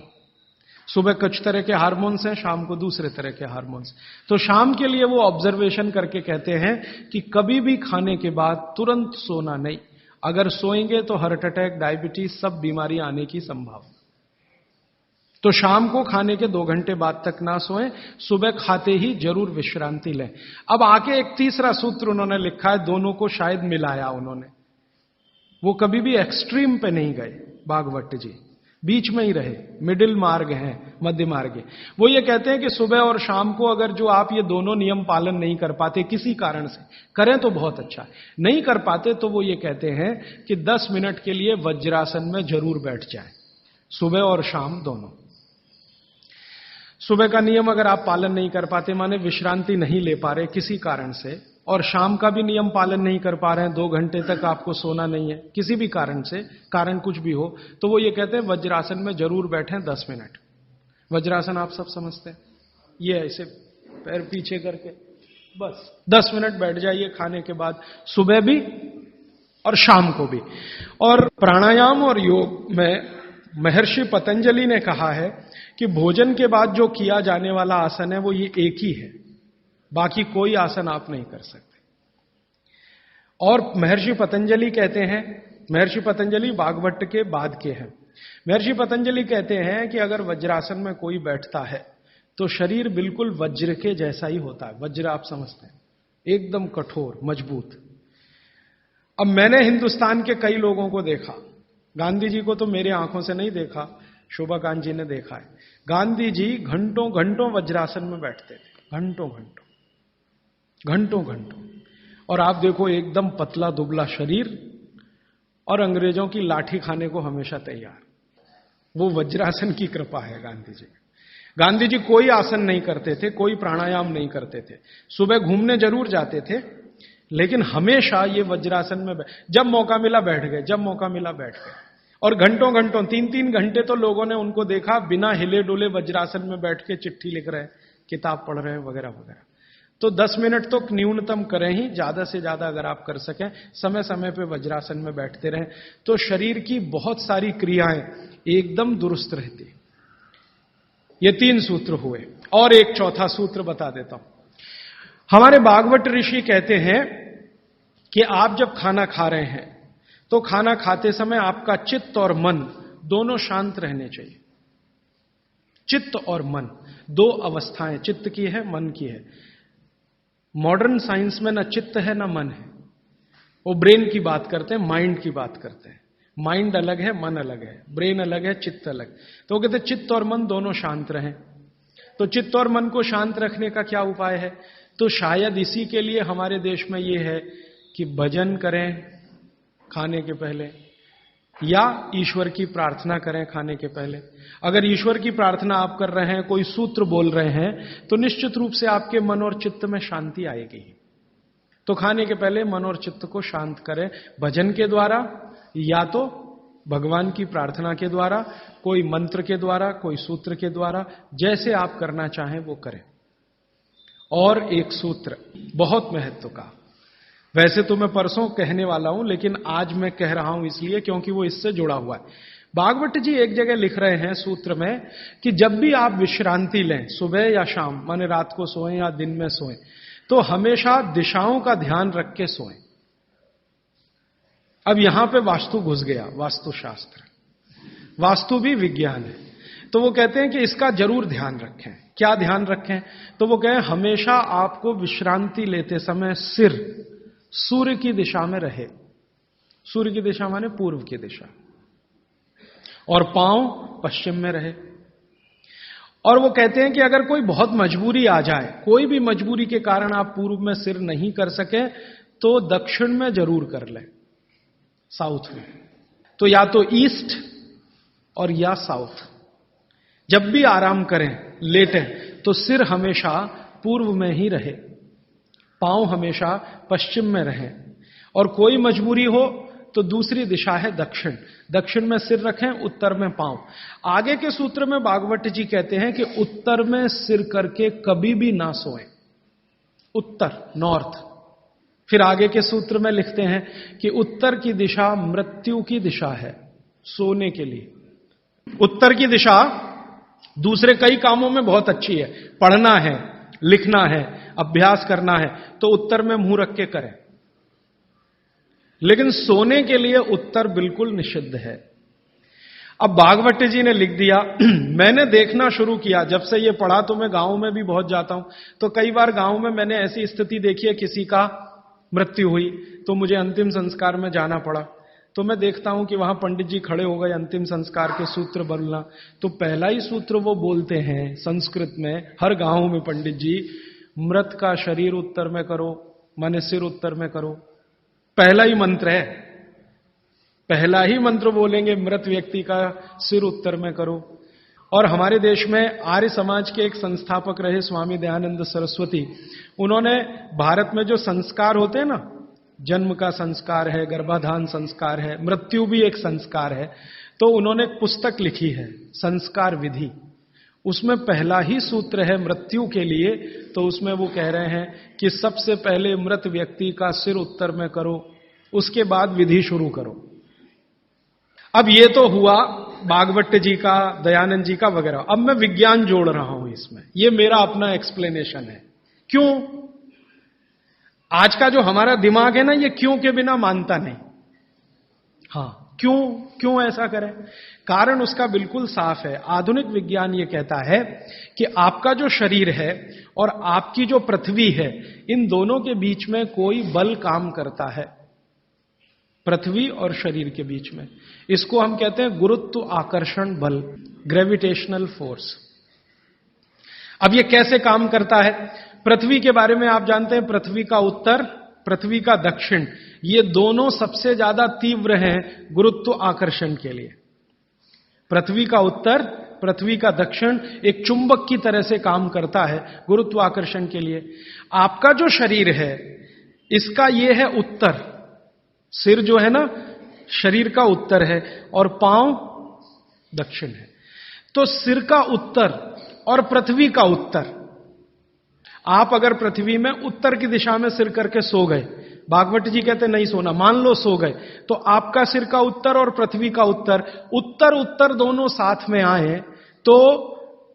सुबह कुछ तरह के हार्मोन्स हैं, शाम को दूसरे तरह के हार्मोन्स। तो शाम के लिए वो ऑब्जर्वेशन करके कहते हैं कि कभी भी खाने के बाद तुरंत सोना नहीं, अगर सोएंगे तो हार्ट अटैक, डायबिटीज, सब बीमारी आने की संभावना। तो शाम को खाने के 2 घंटे बाद तक ना सोएं, सुबह खाते ही जरूर विश्रांति लें। अब आके एक तीसरा सूत्र उन्होंने लिखा है, दोनों को शायद मिलाया उन्होंने, वो कभी भी एक्सट्रीम पे नहीं गए भागवत जी, बीच में ही रहे, मिडिल मार्ग है, मध्य मार्ग है। वो ये कहते हैं कि सुबह और शाम को अगर जो आप ये दोनों नियम पालन नहीं कर पाते किसी कारण से, करें तो बहुत अच्छा है, नहीं कर पाते तो वो ये कहते हैं कि 10 मिनट के लिए वज्रासन में जरूर बैठ जाएं, सुबह और शाम दोनों। सुबह का नियम अगर आप पालन नहीं कर पाते, माने विश्रांति नहीं ले पा रहे किसी कारण से, और शाम का भी नियम पालन नहीं कर पा रहे हैं, 2 घंटे तक आपको सोना नहीं है किसी भी कारण से, कारण कुछ भी हो, तो वो ये कहते हैं वज्रासन में जरूर बैठें 10 मिनट। वज्रासन आप सब समझते हैं, ये ऐसे पैर पीछे करके बस 10 मिनट बैठ जाइए खाने के बाद, सुबह भी और शाम को भी। और प्राणायाम और योग में महर्षि पतंजलि ने कहा है कि भोजन के बाद जो किया जाने वाला आसन है वो ये एक ही है, बाकी कोई आसन आप नहीं कर सकते। और महर्षि पतंजलि कहते हैं, महर्षि पतंजलि वाग्भट्ट के बाद के हैं, महर्षि पतंजलि कहते हैं कि अगर वज्रासन में कोई बैठता है तो शरीर बिल्कुल वज्र के जैसा ही होता है। वज्र आप समझते हैं, एकदम कठोर मजबूत। अब मैंने हिंदुस्तान के कई लोगों को देखा, गांधी जी को तो मेरे आंखों से नहीं देखा, शोभाकांत जी ने देखा है। गांधी जी घंटों घंटों वज्रासन में बैठते थे, घंटों घंटों घंटों घंटों। और आप देखो एकदम पतला दुबला शरीर और अंग्रेजों की लाठी खाने को हमेशा तैयार। वो वज्रासन की कृपा है गांधी जी। गांधी जी कोई आसन नहीं करते थे, कोई प्राणायाम नहीं करते थे। सुबह घूमने जरूर जाते थे, लेकिन हमेशा ये वज्रासन में जब मौका मिला बैठ गए, जब मौका मिला बैठ गए। और घंटों घंटों 3-3 घंटे तो लोगों ने उनको देखा बिना हिले डुले वज्रासन में बैठ के चिट्ठी लिख रहे हैं, किताब पढ़ रहे हैं, वगैरह वगैरह। तो 10 मिनट तो न्यूनतम करें ही, ज्यादा से ज्यादा अगर आप कर सकें, समय समय पे वज्रासन में बैठते रहें, तो शरीर की बहुत सारी क्रियाएं एकदम दुरुस्त रहती। ये 3 सूत्र हुए, और एक चौथा सूत्र बता देता हूं। हमारे भागवत ऋषि कहते हैं कि आप जब खाना खा रहे हैं तो खाना खाते समय आपका चित्त और मन दोनों शांत रहने चाहिए। चित्त और मन, 2 अवस्थाएं चित्त की है, मन की है। मॉडर्न साइंस में ना चित्त है ना मन है, वो ब्रेन की बात करते हैं, माइंड की बात करते हैं। माइंड अलग है, मन अलग है, ब्रेन अलग है, चित्त अलग। तो वो कहते हैं चित्त और मन दोनों शांत रहें। तो चित्त और मन को शांत रखने का क्या उपाय है? तो शायद इसी के लिए हमारे देश में ये है कि भजन करें खाने के पहले, या ईश्वर की प्रार्थना करें खाने के पहले। अगर ईश्वर की प्रार्थना आप कर रहे हैं, कोई सूत्र बोल रहे हैं, तो निश्चित रूप से आपके मन और चित्त में शांति आएगी। तो खाने के पहले मन और चित्त को शांत करें, भजन के द्वारा या तो भगवान की प्रार्थना के द्वारा, कोई मंत्र के द्वारा, कोई सूत्र के द्वारा, जैसे आप करना चाहें वो करें। और एक सूत्र बहुत महत्व का, वैसे तो मैं परसों कहने वाला हूं, लेकिन आज मैं कह रहा हूं इसलिए क्योंकि वो इससे जुड़ा हुआ है। भागवत जी एक जगह लिख रहे हैं सूत्र में कि जब भी आप विश्रांति लें, सुबह या शाम, माने रात को सोएं या दिन में सोएं, तो हमेशा दिशाओं का ध्यान रख के सोएं। अब यहां पे वास्तु घुस गया, वास्तुशास्त्र, वास्तु भी विज्ञान है। तो वो कहते हैं कि इसका जरूर ध्यान रखें। क्या ध्यान रखें? तो वो कहें हमेशा आपको विश्रांति लेते समय सिर सूर्य की दिशा में रहे। सूर्य की दिशा माने पूर्व की दिशा, और पांव पश्चिम में रहे। और वो कहते हैं कि अगर कोई बहुत मजबूरी आ जाए, कोई भी मजबूरी के कारण आप पूर्व में सिर नहीं कर सके, तो दक्षिण में जरूर कर लें, साउथ में। तो या तो ईस्ट और या साउथ। जब भी आराम करें, लेटें, तो सिर हमेशा पूर्व में ही रहे, पांव हमेशा पश्चिम में रहे। और कोई मजबूरी हो तो दूसरी दिशा है दक्षिण, दक्षिण में सिर रखें, उत्तर में पांव। आगे के सूत्र में भागवत जी कहते हैं कि उत्तर में सिर करके कभी भी ना सोएं, उत्तर, नॉर्थ। फिर आगे के सूत्र में लिखते हैं कि उत्तर की दिशा मृत्यु की दिशा है, सोने के लिए। उत्तर की दिशा दूसरे कई कामों में बहुत अच्छी है, पढ़ना है, लिखना है, अभ्यास करना है, तो उत्तर में मुंह रख के करें। लेकिन सोने के लिए उत्तर बिल्कुल निषिद्ध है। अब भागवत जी ने लिख दिया, मैंने देखना शुरू किया, जब से ये पढ़ा तो मैं गांव में भी बहुत जाता हूं, तो कई बार गांव में मैंने ऐसी स्थिति देखी है, किसी का मृत्यु हुई तो मुझे अंतिम संस्कार में जाना पड़ा। तो मैं देखता हूं कि वहां पंडित जी खड़े हो गए अंतिम संस्कार के सूत्र बोलना। तो पहला ही सूत्र वो बोलते हैं संस्कृत में, हर गांव में पंडित जी, मृत का शरीर उत्तर में करो, माने सिर उत्तर में करो। पहला ही मंत्र है, पहला ही मंत्र बोलेंगे, मृत व्यक्ति का सिर उत्तर में करो। और हमारे देश में आर्य समाज के एक संस्थापक रहे स्वामी दयानंद सरस्वती, उन्होंने भारत में जो संस्कार होते हैं ना, जन्म का संस्कार है, गर्भाधान संस्कार है, मृत्यु भी एक संस्कार है, तो उन्होंने एक पुस्तक लिखी है संस्कार विधि। उसमें पहला ही सूत्र है मृत्यु के लिए। तो उसमें वो कह रहे हैं कि सबसे पहले मृत व्यक्ति का सिर उत्तर में करो, उसके बाद विधि शुरू करो। अब ये तो हुआ भागवत जी का, दयानंद जी का वगैरह। अब मैं विज्ञान जोड़ रहा हूं इसमें, ये मेरा अपना एक्सप्लेनेशन है। क्यों? आज का जो हमारा दिमाग है ना, ये क्यों के बिना मानता नहीं। हां, क्यों क्यों ऐसा करें? कारण उसका बिल्कुल साफ है। आधुनिक विज्ञान ये कहता है कि आपका जो शरीर है और आपकी जो पृथ्वी है, इन दोनों के बीच में कोई बल काम करता है, पृथ्वी और शरीर के बीच में। इसको हम कहते हैं गुरुत्व आकर्षण बल, ग्रेविटेशनल फोर्स। अब ये कैसे काम करता है? पृथ्वी के बारे में आप जानते हैं, पृथ्वी का उत्तर, पृथ्वी का दक्षिण, ये दोनों सबसे ज्यादा तीव्र हैं गुरुत्व आकर्षण के लिए। पृथ्वी का उत्तर, पृथ्वी का दक्षिण एक चुंबक की तरह से काम करता है गुरुत्वाकर्षण के लिए। आपका जो शरीर है, इसका ये है उत्तर, सिर जो है ना शरीर का उत्तर है और पांव दक्षिण है। तो सिर का उत्तर और पृथ्वी का उत्तर, आप अगर पृथ्वी में उत्तर की दिशा में सिर करके सो गए, भागवत जी कहते नहीं सोना, मान लो सो गए, तो आपका सिर का उत्तर और पृथ्वी का उत्तर, उत्तर उत्तर दोनों साथ में आए तो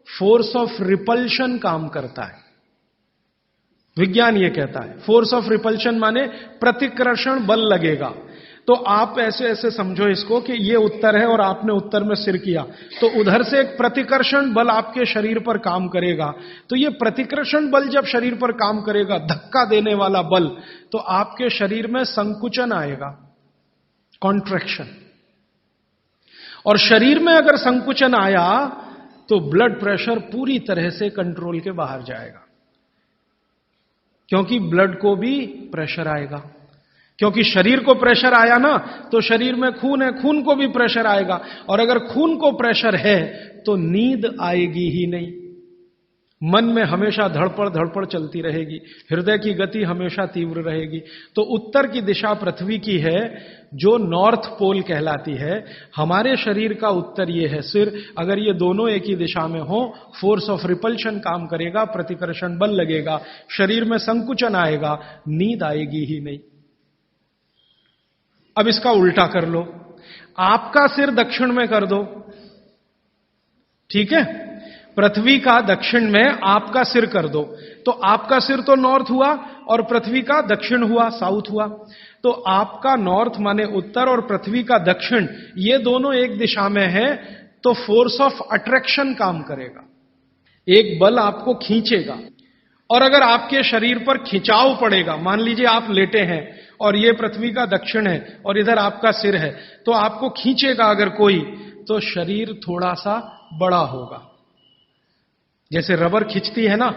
फोर्स ऑफ रिपल्शन काम करता है। विज्ञान यह कहता है फोर्स ऑफ रिपल्शन माने प्रतिकर्षण बल लगेगा। तो आप ऐसे ऐसे समझो इसको कि ये उत्तर है और आपने उत्तर में सिर किया, तो उधर से एक प्रतिकर्षण बल आपके शरीर पर काम करेगा। तो ये प्रतिकर्षण बल जब शरीर पर काम करेगा, धक्का देने वाला बल, तो आपके शरीर में संकुचन आएगा, कॉन्ट्रैक्शन। और शरीर में अगर संकुचन आया तो ब्लड प्रेशर पूरी तरह से कंट्रोल के बाहर जाएगा, क्योंकि ब्लड को भी प्रेशर आएगा। क्योंकि शरीर को प्रेशर आया ना, तो शरीर में खून है, खून को भी प्रेशर आएगा, और अगर खून को प्रेशर है तो नींद आएगी ही नहीं। मन में हमेशा धड़पड़ चलती रहेगी, हृदय की गति हमेशा तीव्र रहेगी। तो उत्तर की दिशा पृथ्वी की है, जो नॉर्थ पोल कहलाती है। हमारे शरीर का उत्तर ये है सिर। अगर ये दोनों एक ही दिशा में हो, फोर्स ऑफ रिपल्शन काम करेगा, प्रतिकर्षण बल लगेगा, शरीर में संकुचन आएगा, नींद आएगी ही नहीं। अब इसका उल्टा कर लो, आपका सिर दक्षिण में कर दो, ठीक है? पृथ्वी का दक्षिण में आपका सिर कर दो, तो आपका सिर तो नॉर्थ हुआ और पृथ्वी का दक्षिण हुआ, साउथ हुआ। तो आपका नॉर्थ माने उत्तर और पृथ्वी का दक्षिण, ये दोनों एक दिशा में है, तो फोर्स ऑफ अट्रैक्शन काम करेगा, एक बल आपको खींचेगा। और अगर आपके शरीर पर खिंचाव पड़ेगा, मान लीजिए आप लेटे हैं और ये पृथ्वी का दक्षिण है और इधर आपका सिर है, तो आपको खींचेगा अगर कोई, तो शरीर थोड़ा सा बड़ा होगा। जैसे रबर खींचती है ना,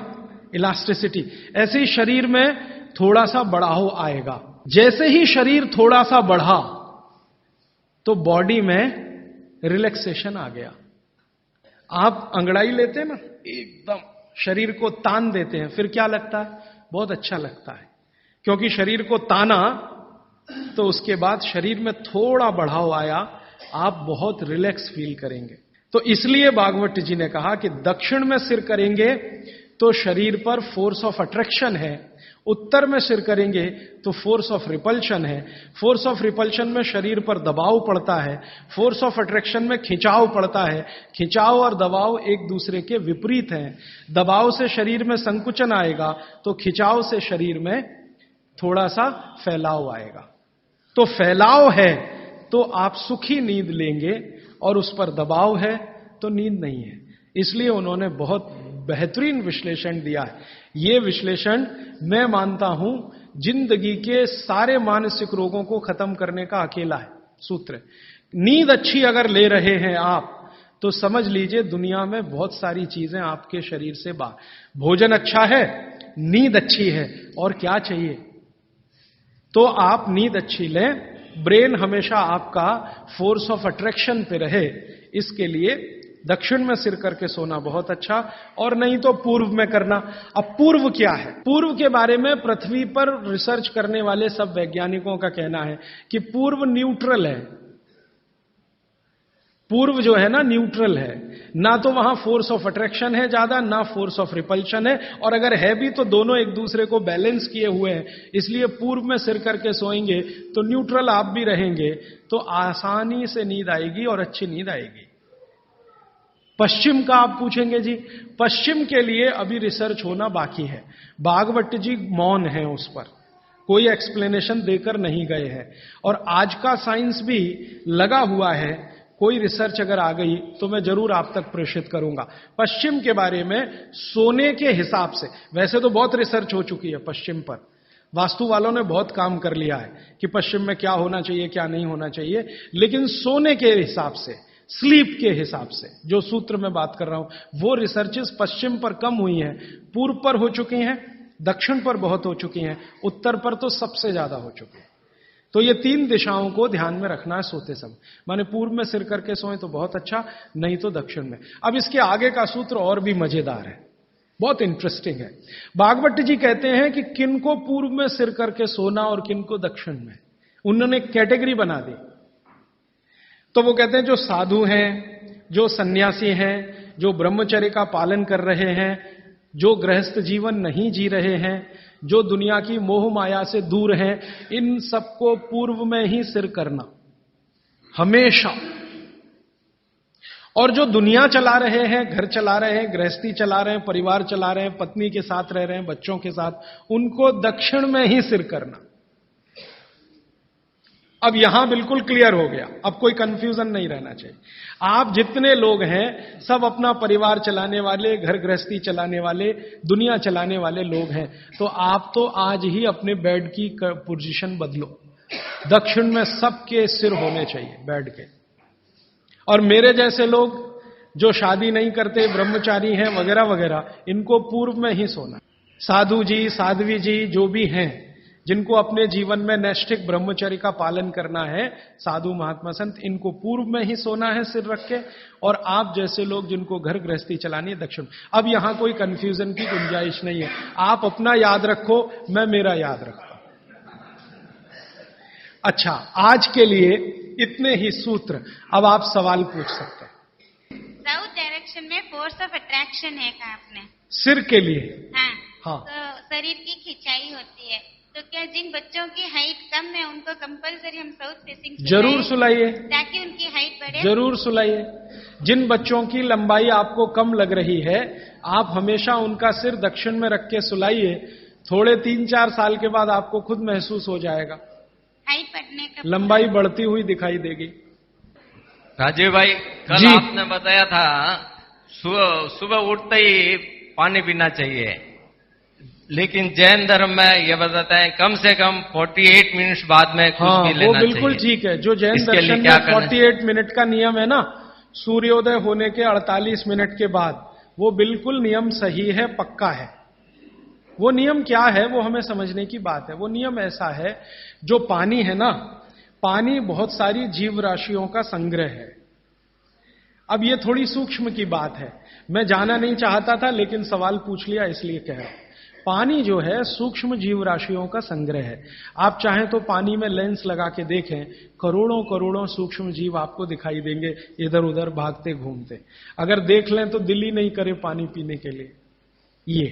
इलास्टिसिटी, ऐसे ही शरीर में थोड़ा सा बढ़ाव आएगा। जैसे ही शरीर थोड़ा सा बढ़ा तो बॉडी में रिलैक्सेशन आ गया। आप अंगड़ाई लेते हैं ना, एकदम शरीर को तान देते हैं, फिर क्या लगता है? बहुत अच्छा लगता है, क्योंकि शरीर को ताना तो उसके बाद शरीर में थोड़ा बढ़ाव आया, आप बहुत रिलैक्स फील करेंगे। तो इसलिए भागवत जी ने कहा कि दक्षिण में सिर करेंगे तो शरीर पर फोर्स ऑफ अट्रैक्शन है, उत्तर में सिर करेंगे तो फोर्स ऑफ रिपल्शन है। फोर्स ऑफ रिपल्शन में शरीर पर दबाव पड़ता है, फोर्स ऑफ अट्रैक्शन में खिंचाव पड़ता है। खिंचाव और दबाव एक दूसरे के विपरीत हैं। दबाव से शरीर में संकुचन आएगा, तो खिंचाव से शरीर में थोड़ा सा फैलाव आएगा। तो फैलाव है तो आप सुखी नींद लेंगे, और उस पर दबाव है तो नींद नहीं है। इसलिए उन्होंने बहुत बेहतरीन विश्लेषण दिया है। यह विश्लेषण मैं मानता हूं जिंदगी के सारे मानसिक रोगों को खत्म करने का अकेला है सूत्र। नींद अच्छी अगर ले रहे हैं आप, तो समझ लीजिए दुनिया में बहुत सारी चीजें आपके शरीर से बाहर। भोजन अच्छा है, नींद अच्छी है, और क्या चाहिए? तो आप नींद अच्छी लें, ब्रेन हमेशा आपका फोर्स ऑफ अट्रैक्शन पे रहे, इसके लिए दक्षिण में सिर करके सोना बहुत अच्छा, और नहीं तो पूर्व में करना। अब पूर्व क्या है? पूर्व के बारे में पृथ्वी पर रिसर्च करने वाले सब वैज्ञानिकों का कहना है कि पूर्व न्यूट्रल है। पूर्व जो है ना न्यूट्रल है, ना तो वहां फोर्स ऑफ अट्रैक्शन है ज्यादा, ना फोर्स ऑफ रिपल्शन है, और अगर है भी तो दोनों एक दूसरे को बैलेंस किए हुए हैं। इसलिए पूर्व में सिर करके सोएंगे तो न्यूट्रल आप भी रहेंगे, तो आसानी से नींद आएगी और अच्छी नींद आएगी। पश्चिम का आप पूछेंगे जी, पश्चिम के लिए अभी रिसर्च होना बाकी है। भागवत जी मौन है, उस पर कोई एक्सप्लेनेशन देकर नहीं गए हैं। और आज का साइंस भी लगा हुआ है, कोई रिसर्च अगर आ गई तो मैं जरूर आप तक प्रेषित करूंगा। पश्चिम के बारे में सोने के हिसाब से, वैसे तो बहुत रिसर्च हो चुकी है पश्चिम पर, वास्तु वालों ने बहुत काम कर लिया है कि पश्चिम में क्या होना चाहिए क्या नहीं होना चाहिए, लेकिन सोने के हिसाब से, स्लीप के हिसाब से जो सूत्र में बात कर रहा हूं, वो रिसर्चेस पश्चिम पर कम हुई हैं, पूर्व पर हो चुकी हैं, दक्षिण पर बहुत हो चुकी हैं, उत्तर पर तो सबसे ज्यादा हो चुकी है। तो ये 3 दिशाओं को ध्यान में रखना है सोते समय। माने पूर्व में सिर करके सोए तो बहुत अच्छा, नहीं तो दक्षिण में। अब इसके आगे का सूत्र और भी मजेदार है, बहुत इंटरेस्टिंग है। भागवत जी कहते हैं कि किनको पूर्व में सिर करके सोना और किनको दक्षिण में, उन्होंने कैटेगरी बना दी। तो वो कहते हैं जो साधु हैं, जो सन्यासी हैं, जो ब्रह्मचर्य का पालन कर रहे हैं, जो गृहस्थ जीवन नहीं जी रहे हैं, जो दुनिया की मोह माया से दूर हैं, इन सबको पूर्व में ही सिर करना हमेशा। और जो दुनिया चला रहे हैं, घर चला रहे हैं, गृहस्थी चला रहे हैं, परिवार चला रहे हैं, पत्नी के साथ रह रहे हैं, बच्चों के साथ, उनको दक्षिण में ही सिर करना। अब यहां बिल्कुल क्लियर हो गया, अब कोई कंफ्यूजन नहीं रहना चाहिए। आप जितने लोग हैं सब अपना परिवार चलाने वाले, घर गृहस्थी चलाने वाले, दुनिया चलाने वाले लोग हैं, तो आप तो आज ही अपने बेड की पोजीशन बदलो। दक्षिण में सबके सिर होने चाहिए बेड के। और मेरे जैसे लोग जो शादी नहीं करते, ब्रह्मचारी हैं वगैरह वगैरह, इनको पूर्व में ही सोना। साधु जी, साध्वी जी जो भी हैं, जिनको अपने जीवन में नैष्ठिक ब्रह्मचर्य का पालन करना है, साधु महात्मा संत, इनको पूर्व में ही सोना है सिर रख के। और आप जैसे लोग जिनको घर गृहस्थी चलानी है, दक्षिण। अब यहां कोई कंफ्यूजन की गुंजाइश नहीं है, आप अपना याद रखो, मैं मेरा याद रखता हूं। अच्छा, आज के लिए इतने ही सूत्र। अब आप सवाल पूछ सकते हैं। साउथ डायरेक्शन में फोर्स ऑफ अट्रैक्शन है कहा आपने, सिर के लिए? हाँ। तो शरीर की खिंचाई होती है, तो क्या जिन बच्चों की हाइट कम है उनको कंपलसरी हम साउथ फेसिंग जरूर सुलाइए, ताकि उनकी हाइट बढ़े? जरूर सुलाइए। जिन बच्चों की लंबाई आपको कम लग रही है, आप हमेशा उनका सिर दक्षिण में रख के सुलाइए। थोड़े 3-4 साल के बाद आपको खुद महसूस हो जाएगा, हाइट बढ़ने का, लंबाई बढ़ती हुई दिखाई देगी। राजीव भाई, कल आपने बताया था सुबह उठते ही पानी पीना चाहिए, लेकिन जैन धर्म में यह बताते हैं कम से कम 48 मिनट बाद में कुछ भी लेना चाहिए। वो बिल्कुल ठीक है। जो जैन दर्शन में 48 मिनट का नियम है ना, सूर्योदय होने के 48 मिनट के बाद, वो बिल्कुल नियम सही है, पक्का है। वो नियम क्या है वो हमें समझने की बात है। वो नियम ऐसा है, जो पानी है ना, पानी बहुत सारी जीव राशियों का संग्रह है। अब ये थोड़ी सूक्ष्म की बात है, मैं जाना नहीं चाहता था लेकिन सवाल पूछ लिया इसलिए कह रहा हूं। पानी जो है सूक्ष्म जीव राशियों का संग्रह है। आप चाहें तो पानी में लेंस लगा के देखें, करोड़ों करोड़ों सूक्ष्म जीव आपको दिखाई देंगे इधर उधर भागते घूमते। अगर देख लें तो दिल ही नहीं करे पानी पीने के लिए। ये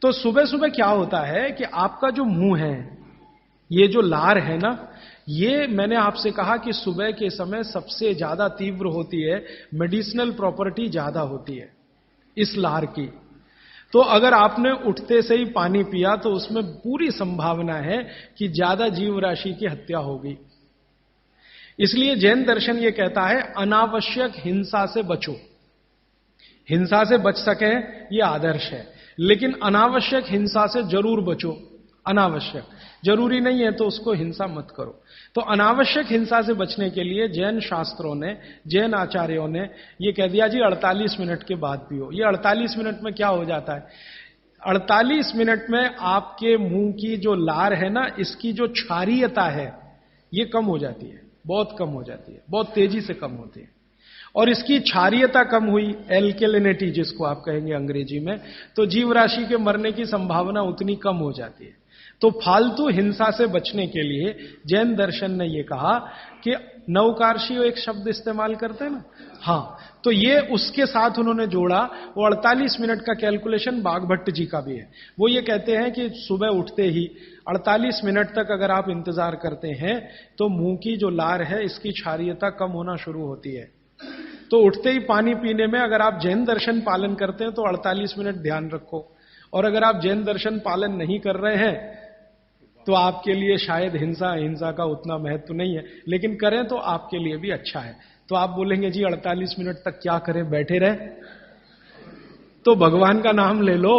तो सुबह सुबह क्या होता है कि आपका जो मुंह है, ये जो लार है ना, ये मैंने आपसे कहा कि सुबह के समय सबसे ज्यादा तीव्र होती है, मेडिसिनल प्रॉपर्टी ज्यादा होती है इस लार की। तो अगर आपने उठते से ही पानी पिया तो उसमें पूरी संभावना है कि ज्यादा जीव राशि की हत्या होगी। इसलिए जैन दर्शन ये कहता है अनावश्यक हिंसा से बचो। हिंसा से बच सके ये आदर्श है, लेकिन अनावश्यक हिंसा से जरूर बचो। अनावश्यक, जरूरी नहीं है तो उसको हिंसा मत करो। तो अनावश्यक हिंसा से बचने के लिए जैन शास्त्रों ने, जैन आचार्यों ने ये कह दिया जी 48 मिनट के बाद पियो। ये 48 मिनट में क्या हो जाता है, 48 मिनट में आपके मुंह की जो लार है ना, इसकी जो क्षारीयता है ये कम हो जाती है, बहुत कम हो जाती है, बहुत तेजी से कम होती है। और इसकी क्षारीयता कम हुई, एल्केलिनिटी जिसको आप कहेंगे अंग्रेजी में, तो जीव राशि के मरने की संभावना उतनी कम हो जाती है। तो फालतू हिंसा से बचने के लिए जैन दर्शन ने यह कहा कि नवकार्षी एक शब्द इस्तेमाल करते हैं ना, हाँ, तो ये उसके साथ उन्होंने जोड़ा। वो 48 मिनट का कैलकुलेशन बागभट्ट जी का भी है। वो ये कहते हैं कि सुबह उठते ही 48 मिनट तक अगर आप इंतजार करते हैं तो मुंह की जो लार है इसकी क्षारीयता कम होना शुरू होती है। तो उठते ही पानी पीने में अगर आप जैन दर्शन पालन करते हैं तो 48 मिनट ध्यान रखो, और अगर आप जैन दर्शन पालन नहीं कर रहे हैं तो आपके लिए शायद हिंसा का उतना महत्व नहीं है, लेकिन करें तो आपके लिए भी अच्छा है। तो आप बोलेंगे जी 48 मिनट तक क्या करें, बैठे रहे? तो भगवान का नाम ले लो,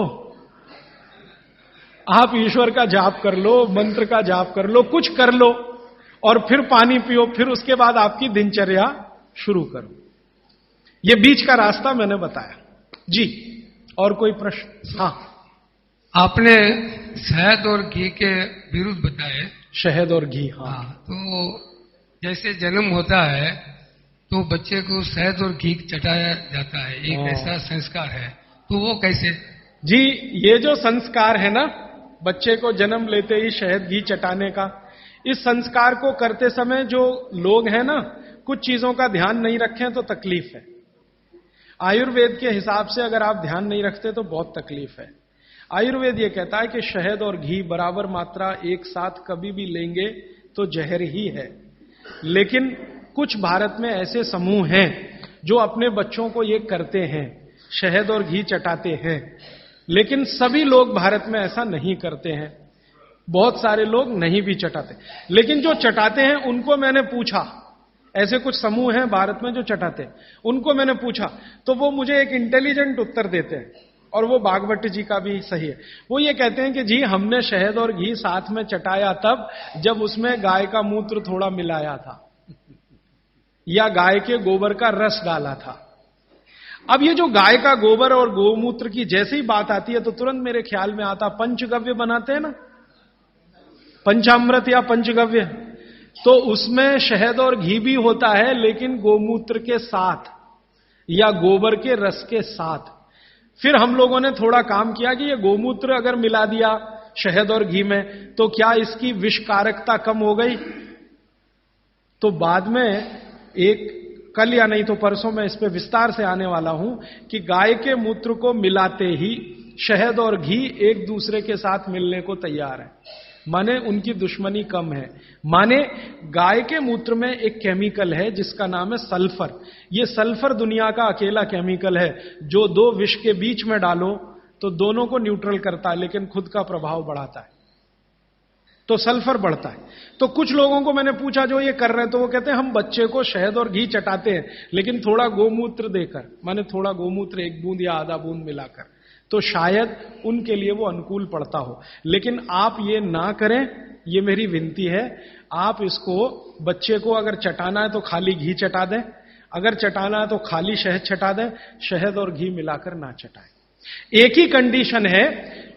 आप ईश्वर का जाप कर लो, मंत्र का जाप कर लो, कुछ कर लो, और फिर पानी पियो, फिर उसके बाद आपकी दिनचर्या शुरू करो। ये बीच का रास्ता मैंने बताया जी। और कोई प्रश्न? हाँ, आपने शहद और घी के विरुद्ध बताए। शहद और घी, हाँ। तो जैसे जन्म होता है तो बच्चे को शहद और घी चटाया जाता है, एक ऐसा संस्कार है, तो वो कैसे? जी, ये जो संस्कार है ना, बच्चे को जन्म लेते ही शहद घी चटाने का, इस संस्कार को करते समय जो लोग हैं ना, कुछ चीजों का ध्यान नहीं रखें तो तकलीफ है। आयुर्वेद के हिसाब से अगर आप ध्यान नहीं रखते तो बहुत तकलीफ है। आयुर्वेद ये कहता है कि शहद और घी बराबर मात्रा एक साथ कभी भी लेंगे तो जहर ही है। लेकिन कुछ भारत में ऐसे समूह हैं जो अपने बच्चों को ये करते हैं, शहद और घी चटाते हैं, लेकिन सभी लोग भारत में ऐसा नहीं करते हैं। बहुत सारे लोग नहीं भी चटाते, लेकिन जो चटाते हैं उनको मैंने पूछा, ऐसे कुछ समूह हैं भारत में जो चटाते हैं, उनको मैंने पूछा तो वो मुझे एक इंटेलिजेंट उत्तर देते हैं, और वो बागवट जी का भी सही है। वो ये कहते हैं कि जी हमने शहद और घी साथ में चटाया तब जब उसमें गाय का मूत्र थोड़ा मिलाया था या गाय के गोबर का रस डाला था। अब ये जो गाय का गोबर और गोमूत्र की जैसे ही बात आती है तो तुरंत मेरे ख्याल में आता, पंचगव्य बनाते हैं ना, पंचामृत या पंचगव्य, तो उसमें शहद और घी भी होता है, लेकिन गोमूत्र के साथ या गोबर के रस के साथ। फिर हम लोगों ने थोड़ा काम किया कि ये गोमूत्र अगर मिला दिया शहद और घी में तो क्या इसकी विषकारकता कम हो गई? तो बाद में कल या नहीं तो परसों मैं इस पे विस्तार से आने वाला हूं कि गाय के मूत्र को मिलाते ही शहद और घी एक दूसरे के साथ मिलने को तैयार है, माने उनकी दुश्मनी कम है। माने गाय के मूत्र में एक केमिकल है जिसका नाम है सल्फर। ये सल्फर दुनिया का अकेला केमिकल है जो दो विष के बीच में डालो तो दोनों को न्यूट्रल करता है, लेकिन खुद का प्रभाव बढ़ाता है, तो सल्फर बढ़ता है। तो कुछ लोगों को मैंने पूछा जो ये कर रहे हैं, तो वो कहते हैं हम बच्चे को शहद और घी चटाते हैं, लेकिन थोड़ा गोमूत्र देकर, माने थोड़ा गोमूत्र 1 बूंद या आधा बूंद मिलाकर, तो शायद उनके लिए वो अनुकूल पड़ता हो। लेकिन आप ये ना करें, ये मेरी विनती है। आप इसको, बच्चे को अगर चटाना है तो खाली घी चटा दें, अगर चटाना है तो खाली शहद चटा दें, शहद और घी मिलाकर ना चटाएं। एक ही कंडीशन है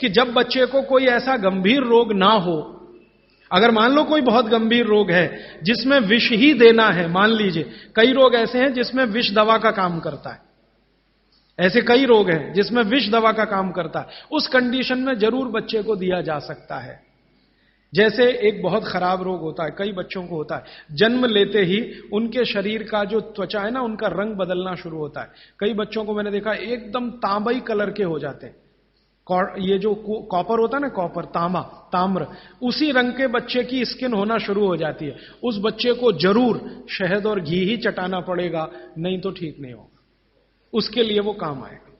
कि जब बच्चे को कोई ऐसा गंभीर रोग ना हो, अगर मान लो कोई बहुत गंभीर रोग है जिसमें विष ही देना है, मान लीजिए कई रोग ऐसे हैं जिसमें विष दवा का काम करता है, ऐसे कई रोग हैं जिसमें विष दवा का काम करता है, उस कंडीशन में जरूर बच्चे को दिया जा सकता है। जैसे एक बहुत खराब रोग होता है, कई बच्चों को होता है, जन्म लेते ही उनके शरीर का जो त्वचा है ना, उनका रंग बदलना शुरू होता है। कई बच्चों को मैंने देखा एकदम तांबई कलर के हो जाते हैं, ये जो कॉपर होता है ना, कॉपर, ताम्र, उसी रंग के बच्चे की स्किन होना शुरू हो जाती है। उस बच्चे को जरूर शहद और घी ही चटाना पड़ेगा, नहीं तो ठीक नहीं होगा, उसके लिए वो काम आएगा।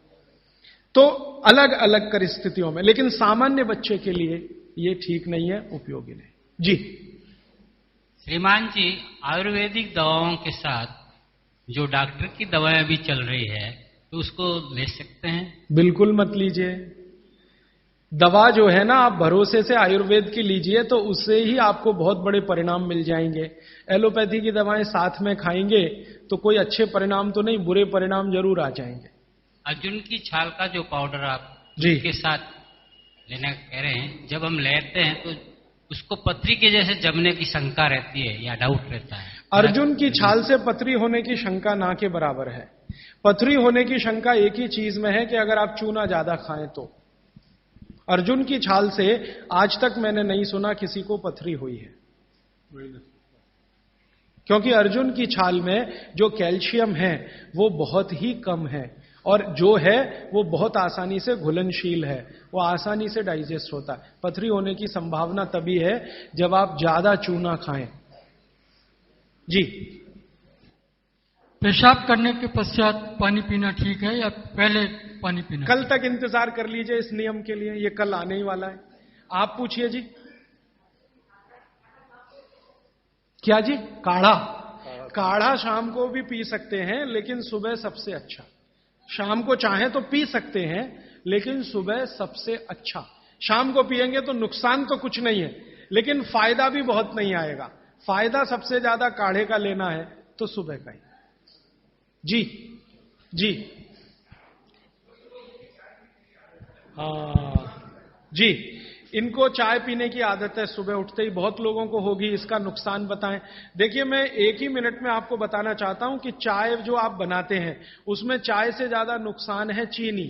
तो अलग अलग परिस्थितियों में, लेकिन सामान्य बच्चे के लिए ये ठीक नहीं है, उपयोगी नहीं। जी श्रीमान जी, आयुर्वेदिक दवाओं के साथ जो डॉक्टर की दवाएं भी चल रही है तो उसको ले सकते हैं? बिल्कुल मत लीजिए। दवा जो है ना, आप भरोसे से आयुर्वेद की लीजिए तो उससे ही आपको बहुत बड़े परिणाम मिल जाएंगे। एलोपैथी की दवाएं साथ में खाएंगे तो कोई अच्छे परिणाम तो नहीं, बुरे परिणाम जरूर आ जाएंगे। अर्जुन की छाल का जो पाउडर आप जी के साथ लेना कह रहे हैं, जब हम लेते हैं तो उसको पथरी के जैसे जमने की शंका रहती है या डाउट रहता है? अर्जुन की छाल से पथरी होने की शंका ना के बराबर है। पथरी होने की शंका एक ही चीज में है कि अगर आप चूना ज्यादा खाएं तो। अर्जुन की छाल से आज तक मैंने नहीं सुना किसी को पथरी हुई है, क्योंकि अर्जुन की छाल में जो कैल्शियम है वो बहुत ही कम है, और जो है वो बहुत आसानी से घुलनशील है, वो आसानी से डाइजेस्ट होता है। पथरी होने की संभावना तभी है जब आप ज्यादा चूना खाएं। जी पेशाब करने के पश्चात पानी पीना ठीक है या पहले पानी पीना? कल तक इंतजार कर लीजिए इस नियम के लिए, ये कल आने ही वाला है। आप पूछिए जी। क्या जी? काढ़ा? काढ़ा शाम को भी पी सकते हैं, लेकिन सुबह सबसे अच्छा। शाम को चाहे तो पी सकते हैं, लेकिन सुबह सबसे अच्छा। शाम को पिएंगे तो नुकसान तो कुछ नहीं है, लेकिन फायदा भी बहुत नहीं आएगा। फायदा सबसे ज्यादा काढ़े का लेना है तो सुबह का ही। जी जी हाँ जी, इनको चाय पीने की आदत है सुबह उठते ही, बहुत लोगों को होगी। इसका नुकसान बताएं। देखिए, मैं एक ही मिनट में आपको बताना चाहता हूं कि चाय जो आप बनाते हैं उसमें चाय से ज्यादा नुकसान है चीनी।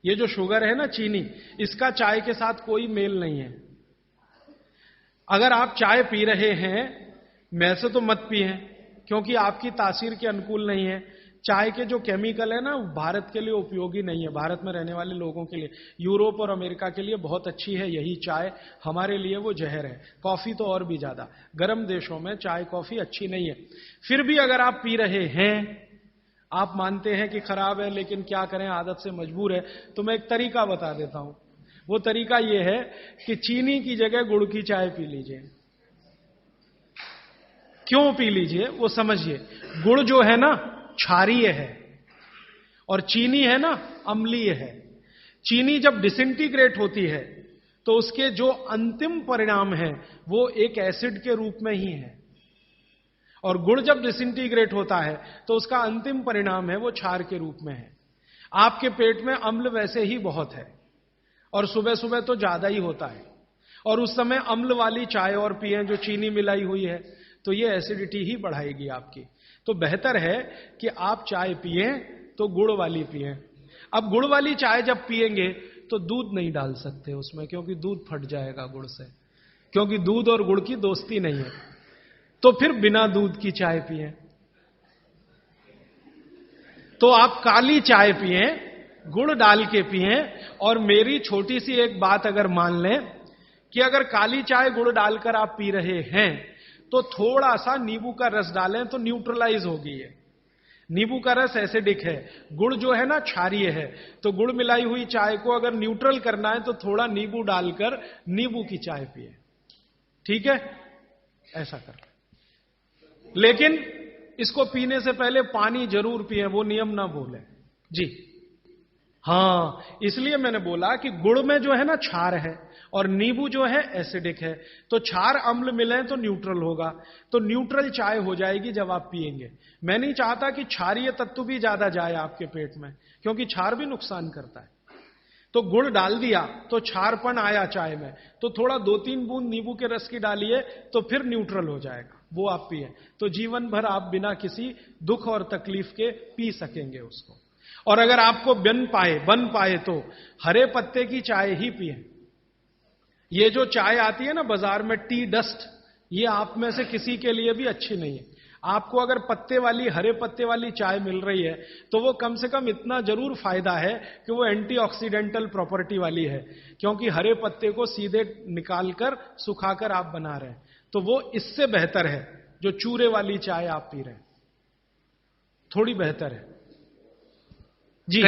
ये जो शुगर है ना, चीनी, इसका चाय के साथ कोई मेल नहीं है। अगर आप चाय पी रहे हैं, वैसे तो मत पिए, क्योंकि आपकी तासीर के अनुकूल नहीं है। चाय के जो केमिकल है ना, भारत के लिए उपयोगी नहीं है, भारत में रहने वाले लोगों के लिए। यूरोप और अमेरिका के लिए बहुत अच्छी है यही चाय, हमारे लिए वो जहर है। कॉफी तो और भी ज्यादा, गर्म देशों में चाय कॉफी अच्छी नहीं है। फिर भी अगर आप पी रहे हैं, आप मानते हैं कि खराब है, लेकिन क्या करें, आदत से मजबूर है, तो मैं एक तरीका बता देता हूं। वो तरीका ये है कि चीनी की जगह गुड़ की चाय पी लीजिए। क्यों पी लीजिए वो समझिए। गुड़ जो है ना क्षारीय है, और चीनी है ना अम्लीय है। चीनी जब डिसइंटीग्रेट होती है तो उसके जो अंतिम परिणाम है वो एक एसिड के रूप में ही है, और गुड़ जब डिसइंटीग्रेट होता है तो उसका अंतिम परिणाम है वो क्षार के रूप में है। आपके पेट में अम्ल वैसे ही बहुत है, और सुबह सुबह तो ज्यादा ही होता है, और उस समय अम्ल वाली चाय और पिएं जो चीनी मिलाई हुई है, तो ये एसिडिटी ही बढ़ाएगी आपकी। तो बेहतर है कि आप चाय पिएं तो गुड़ वाली पिएं। अब गुड़ वाली चाय जब पिएंगे तो दूध नहीं डाल सकते उसमें, क्योंकि दूध फट जाएगा गुड़ से, क्योंकि दूध और गुड़ की दोस्ती नहीं है। तो फिर बिना दूध की चाय पिएं। तो आप काली चाय पिएं, गुड़ डाल के पिएं। और मेरी छोटी सी एक बात अगर मान लें कि अगर काली चाय गुड़ डालकर आप पी रहे हैं तो थोड़ा सा नींबू का रस डालें तो न्यूट्रलाइज होगी ये। नींबू का रस एसिडिक है, गुड़ जो है ना क्षारीय है, तो गुड़ मिलाई हुई चाय को अगर न्यूट्रल करना है तो थोड़ा नींबू डालकर नींबू की चाय पिए। ठीक है, ऐसा कर। लेकिन इसको पीने से पहले पानी जरूर पिए, वो नियम ना भूलें जी। हाँ, इसलिए मैंने बोला कि गुड़ में जो है ना क्षार है और नींबू जो है एसिडिक है, तो क्षार अम्ल मिले तो न्यूट्रल होगा, तो न्यूट्रल चाय हो जाएगी जब आप पिएंगे। मैं नहीं चाहता कि क्षारीय तत्व भी ज्यादा जाए आपके पेट में, क्योंकि क्षार भी नुकसान करता है। तो गुड़ डाल दिया तो क्षारपन आया चाय में, तो थोड़ा 2-3 बूंद नींबू के रस की डालिए तो फिर न्यूट्रल हो जाएगा, वो आप पिए। तो जीवन भर आप बिना किसी दुख और तकलीफ के पी सकेंगे उसको। और अगर आपको बन पाए तो हरे पत्ते की चाय ही पिए। ये जो चाय आती है ना बाजार में, टी डस्ट, ये आप में से किसी के लिए भी अच्छी नहीं है। आपको अगर पत्ते वाली, हरे पत्ते वाली चाय मिल रही है तो वो कम से कम इतना जरूर फायदा है कि वो एंटीऑक्सीडेंटल प्रॉपर्टी वाली है, क्योंकि हरे पत्ते को सीधे निकालकर सुखाकर आप बना रहे हैं। तो वो इससे बेहतर है जो चूरे वाली चाय आप पी रहे हैं, थोड़ी बेहतर है जी।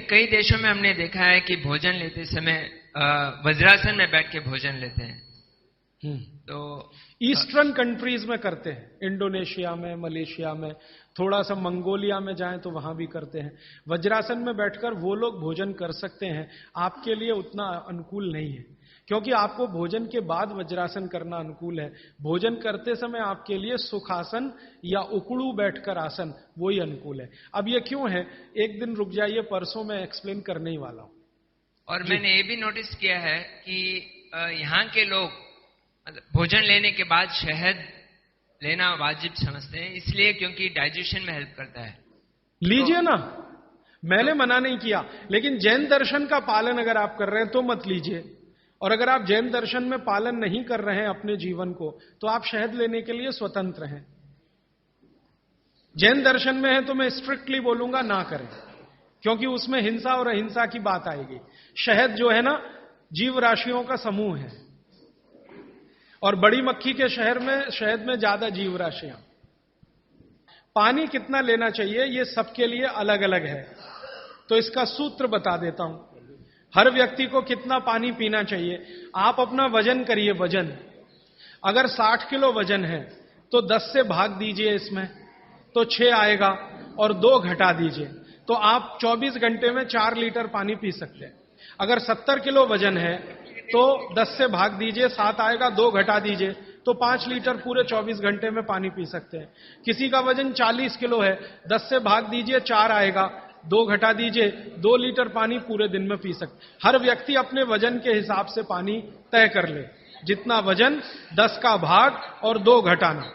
कई देशों में हमने देखा है कि भोजन लेते समय वज्रासन में बैठ के भोजन लेते हैं। तो ईस्टर्न कंट्रीज में करते हैं, इंडोनेशिया में, मलेशिया में, थोड़ा सा मंगोलिया में जाएं तो वहां भी करते हैं। वज्रासन में बैठकर वो लोग भोजन कर सकते हैं, आपके लिए उतना अनुकूल नहीं है, क्योंकि आपको भोजन के बाद वज्रासन करना अनुकूल है। भोजन करते समय आपके लिए सुखासन या उकड़ू बैठकर आसन वही अनुकूल है। अब ये क्यों है, एक दिन रुक जाइए, परसों मैं एक्सप्लेन करने ही वाला हूं। और मैंने ये भी नोटिस किया है कि यहाँ के लोग भोजन लेने के बाद शहद लेना वाजिब समझते हैं, इसलिए क्योंकि डाइजेशन में हेल्प करता है। लीजिए ना, मैंने मना नहीं किया, लेकिन जैन दर्शन का पालन अगर आप कर रहे हैं तो मत लीजिए। और अगर आप जैन दर्शन में पालन नहीं कर रहे हैं अपने जीवन को, तो आप शहद लेने के लिए स्वतंत्र हैं। जैन दर्शन में है तो मैं स्ट्रिक्टली बोलूंगा ना करें, क्योंकि उसमें हिंसा और अहिंसा की बात आएगी। शहद जो है ना जीव राशियों का समूह है, और बड़ी मक्खी के शहद में ज्यादा जीव राशियां। पानी कितना लेना चाहिए ये सबके लिए अलग अलग है, तो इसका सूत्र बता देता हूं। हर व्यक्ति को कितना पानी पीना चाहिए, आप अपना वजन करिए। वजन अगर 60 किलो वजन है तो 10 से भाग दीजिए इसमें, तो 6 आएगा, और 2 घटा दीजिए, तो आप 24 घंटे में 4 लीटर पानी पी सकते हैं। अगर 70 किलो वजन है तो 10 से भाग दीजिए, 7 आएगा, 2 घटा दीजिए, तो 5 लीटर पूरे 24 घंटे में पानी पी सकते हैं। किसी का वजन 40 किलो है, 10 से भाग दीजिए, 4 आएगा, 2 घटा दीजिए, 2 लीटर पानी पूरे दिन में पी सकते। हर व्यक्ति अपने वजन के हिसाब से पानी तय कर ले, जितना वजन 10 का भाग और 2 घटाना।